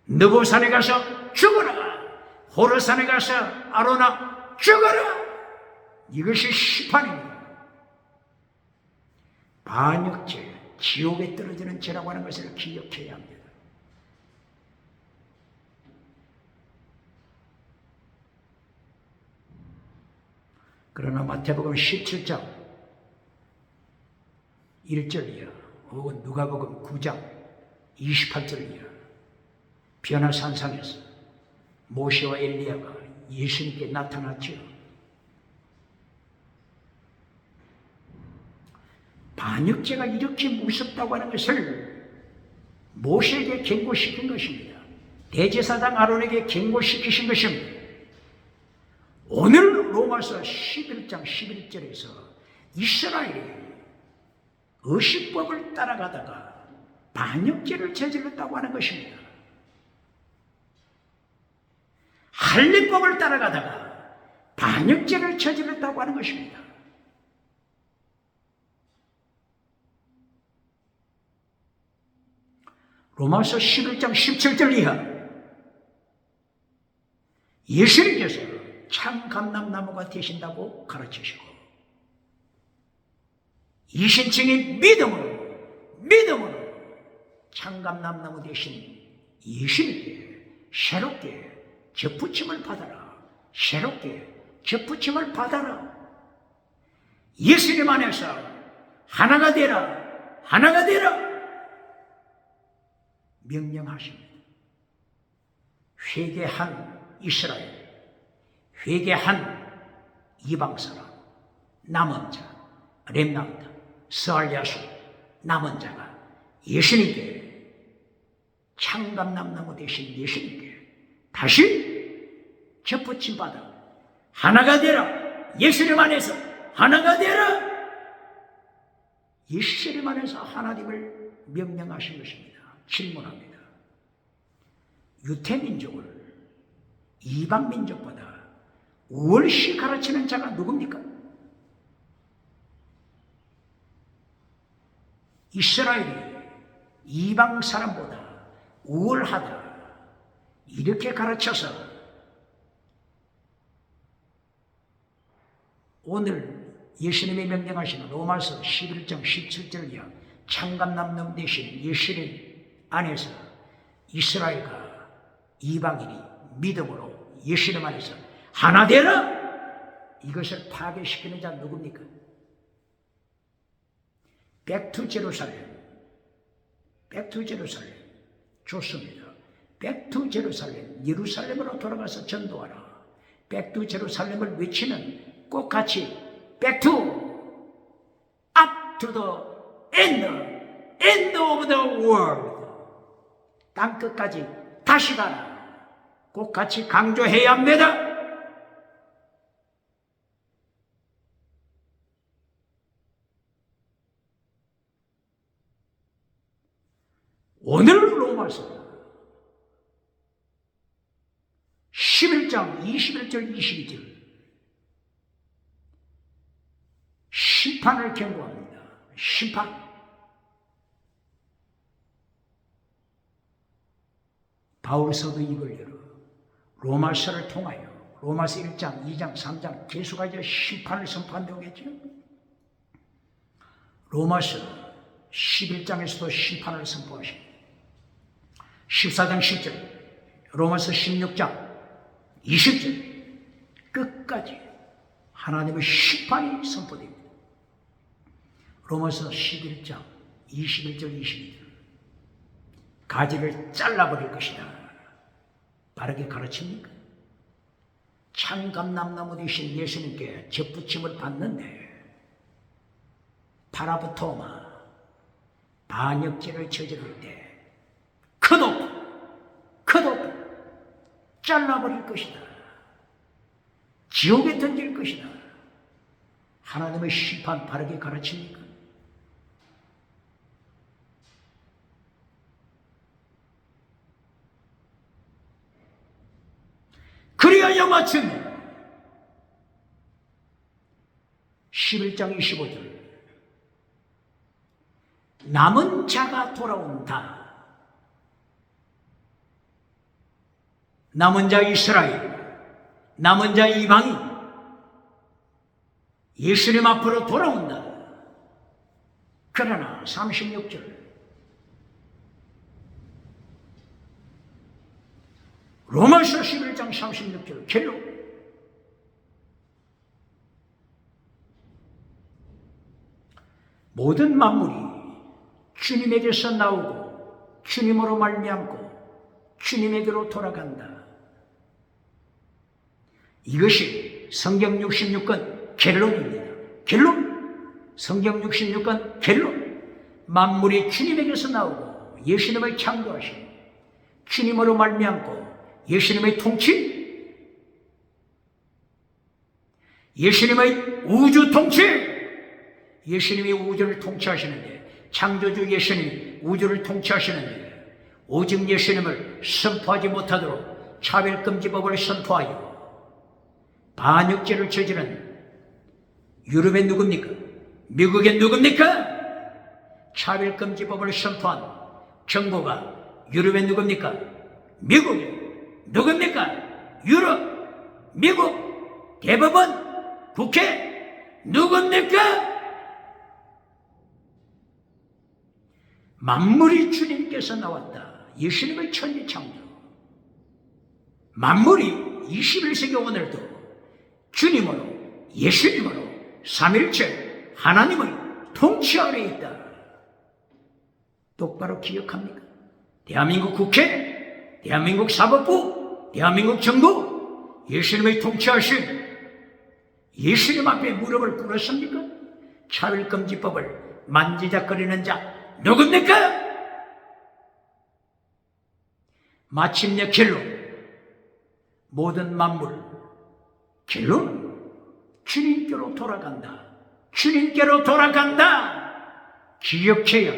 느보산에 가서 죽어라. 호르산에 가서 아론아 죽어라. 이것이 심판입니다. 반역죄, 지옥에 떨어지는 죄라고 하는 것을 기억해야 합니다. 그러나 마태복음 17장 1절 이하 혹은 누가복음 9장 28절 이하 변화산상에서 모세와 엘리야가 예수님께 나타났죠. 반역죄가 이렇게 무섭다고 하는 것을 모세에게 경고시킨 것입니다. 대제사장 아론에게 경고시키신 것입니다. 오늘 로마서 11장 11절에서 이스라엘이 의식법을 따라가다가 반역죄를 저질렀다고 하는 것입니다. 할례법을 따라가다가 반역죄를 저질렀다고 하는 것입니다. 로마서 11장 17절 이하 예수님께서 참 감람나무가 되신다고 가르치시고 이신층이 믿음으로 참 감람나무 되신 예수님께 새롭게 접붙임을 받아라. 새롭게 접붙임을 받아라. 예수님 안에서 하나가 되라. 하나가 되라. 명령하십니다. 회개한 이스라엘, 회개한 이방사람, 남은 자, 렘넌트, 스알야수, 남은 자가 예수님께 창감남나무 되신 예수님께 다시 접붙임 받아 하나가 되라. 예수님 안에서 하나가 되라. 예수님 안에서 하나님을 명령하신 것입니다. 질문합니다. 유태민족을 이방민족보다 월시 가르치는 자가 누굽니까? 이스라엘이 이방 사람보다 우월하다 이렇게 가르쳐서 오늘 예수님이 명령하시는 로마서 11장 17절 이하 창감남놈 대신 예수님 안에서 이스라엘과 이방인이 믿음으로 예수님 안에서 하나 되라. 이것을 파괴시키는 자 누굽니까? 백투 제루살렘 좋습니다. Back to Jerusalem, 예루살렘으로 돌아가서 전도하라. Back to Jerusalem을 외치는 꼭 같이 Back to, up to the end of the world. 땅 끝까지 다시 가라. 꼭 같이 강조해야 합니다. 오늘 로마서 11장 21절 22절 심판을 경고합니다. 심판. 바울서도 입을 열어 로마서를 통하여 로마서 1장, 2장, 3장 계속하여 심판을 선포한다고 했죠. 로마서 11장에서도 심판을 선포하십니다. 14장 10절, 로마서 16장 20절 끝까지 하나님의 심판이 선포됩니다. 로마서 11장 21절 22절 가지를 잘라버릴 것이다. 바르게 가르칩니까? 참감람나무 되신 예수님께 접붙임을 받는데 파라부토마 반역죄를 저지를 때 컷오프 잘라버릴 것이다. 지옥에 던질 것이다. 하나님의 심판 바르게 가르칩니까? 그리하여 마침내 11장 25절 남은 자가 돌아온다. 남은 자 이스라엘, 남은 자 이방인 예수님 앞으로 돌아온다. 그러나 36절 로마서 11장 36절 결론 모든 만물이 주님에게서 나오고 주님으로 말미암고 주님에게로 돌아간다. 이것이 성경 66권 결론입니다. 결론. 성경 66권 결론. 만물이 주님에게서 나오고 예수님을 창조하신 주님으로 말미암고 예수님의 통치, 예수님의 우주 통치, 예수님이 우주를 통치하시는데 창조주 예수님이 우주를 통치하시는데 오직 예수님을 선포하지 못하도록 차별금지법을 선포하여 반역죄를 저지른 유럽의 누굽니까? 미국의 누굽니까? 차별금지법을 선포한 정부가 유럽의 누굽니까? 미국의 누굽니까? 유럽, 미국, 대법원, 국회 누굽니까? 만물이 주님께서 나왔다. 예수님의 천지창조. 만물이 21세기 오늘도 주님으로 예수님으로 삼일체 하나님의 통치 아래 있다. 똑바로 기억합니까? 대한민국 국회, 대한민국 사법부, 대한민국 정부 예수님의 통치하신 예수님 앞에 무릎을 꿇었습니까? 차별금지법을 만지작거리는 자 누굽니까? 마침내 결론 모든 만물 결론 주님께로 돌아간다. 주님께로 돌아간다. 기억해야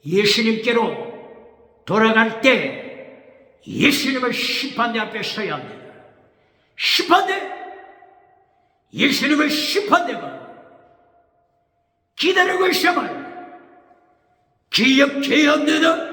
예수님께로 돌아갈 때 예수님의 심판대 앞에 서야 합니다. 심판대 예수님의 심판대가 기다리고 있음을 기억해야 합니다.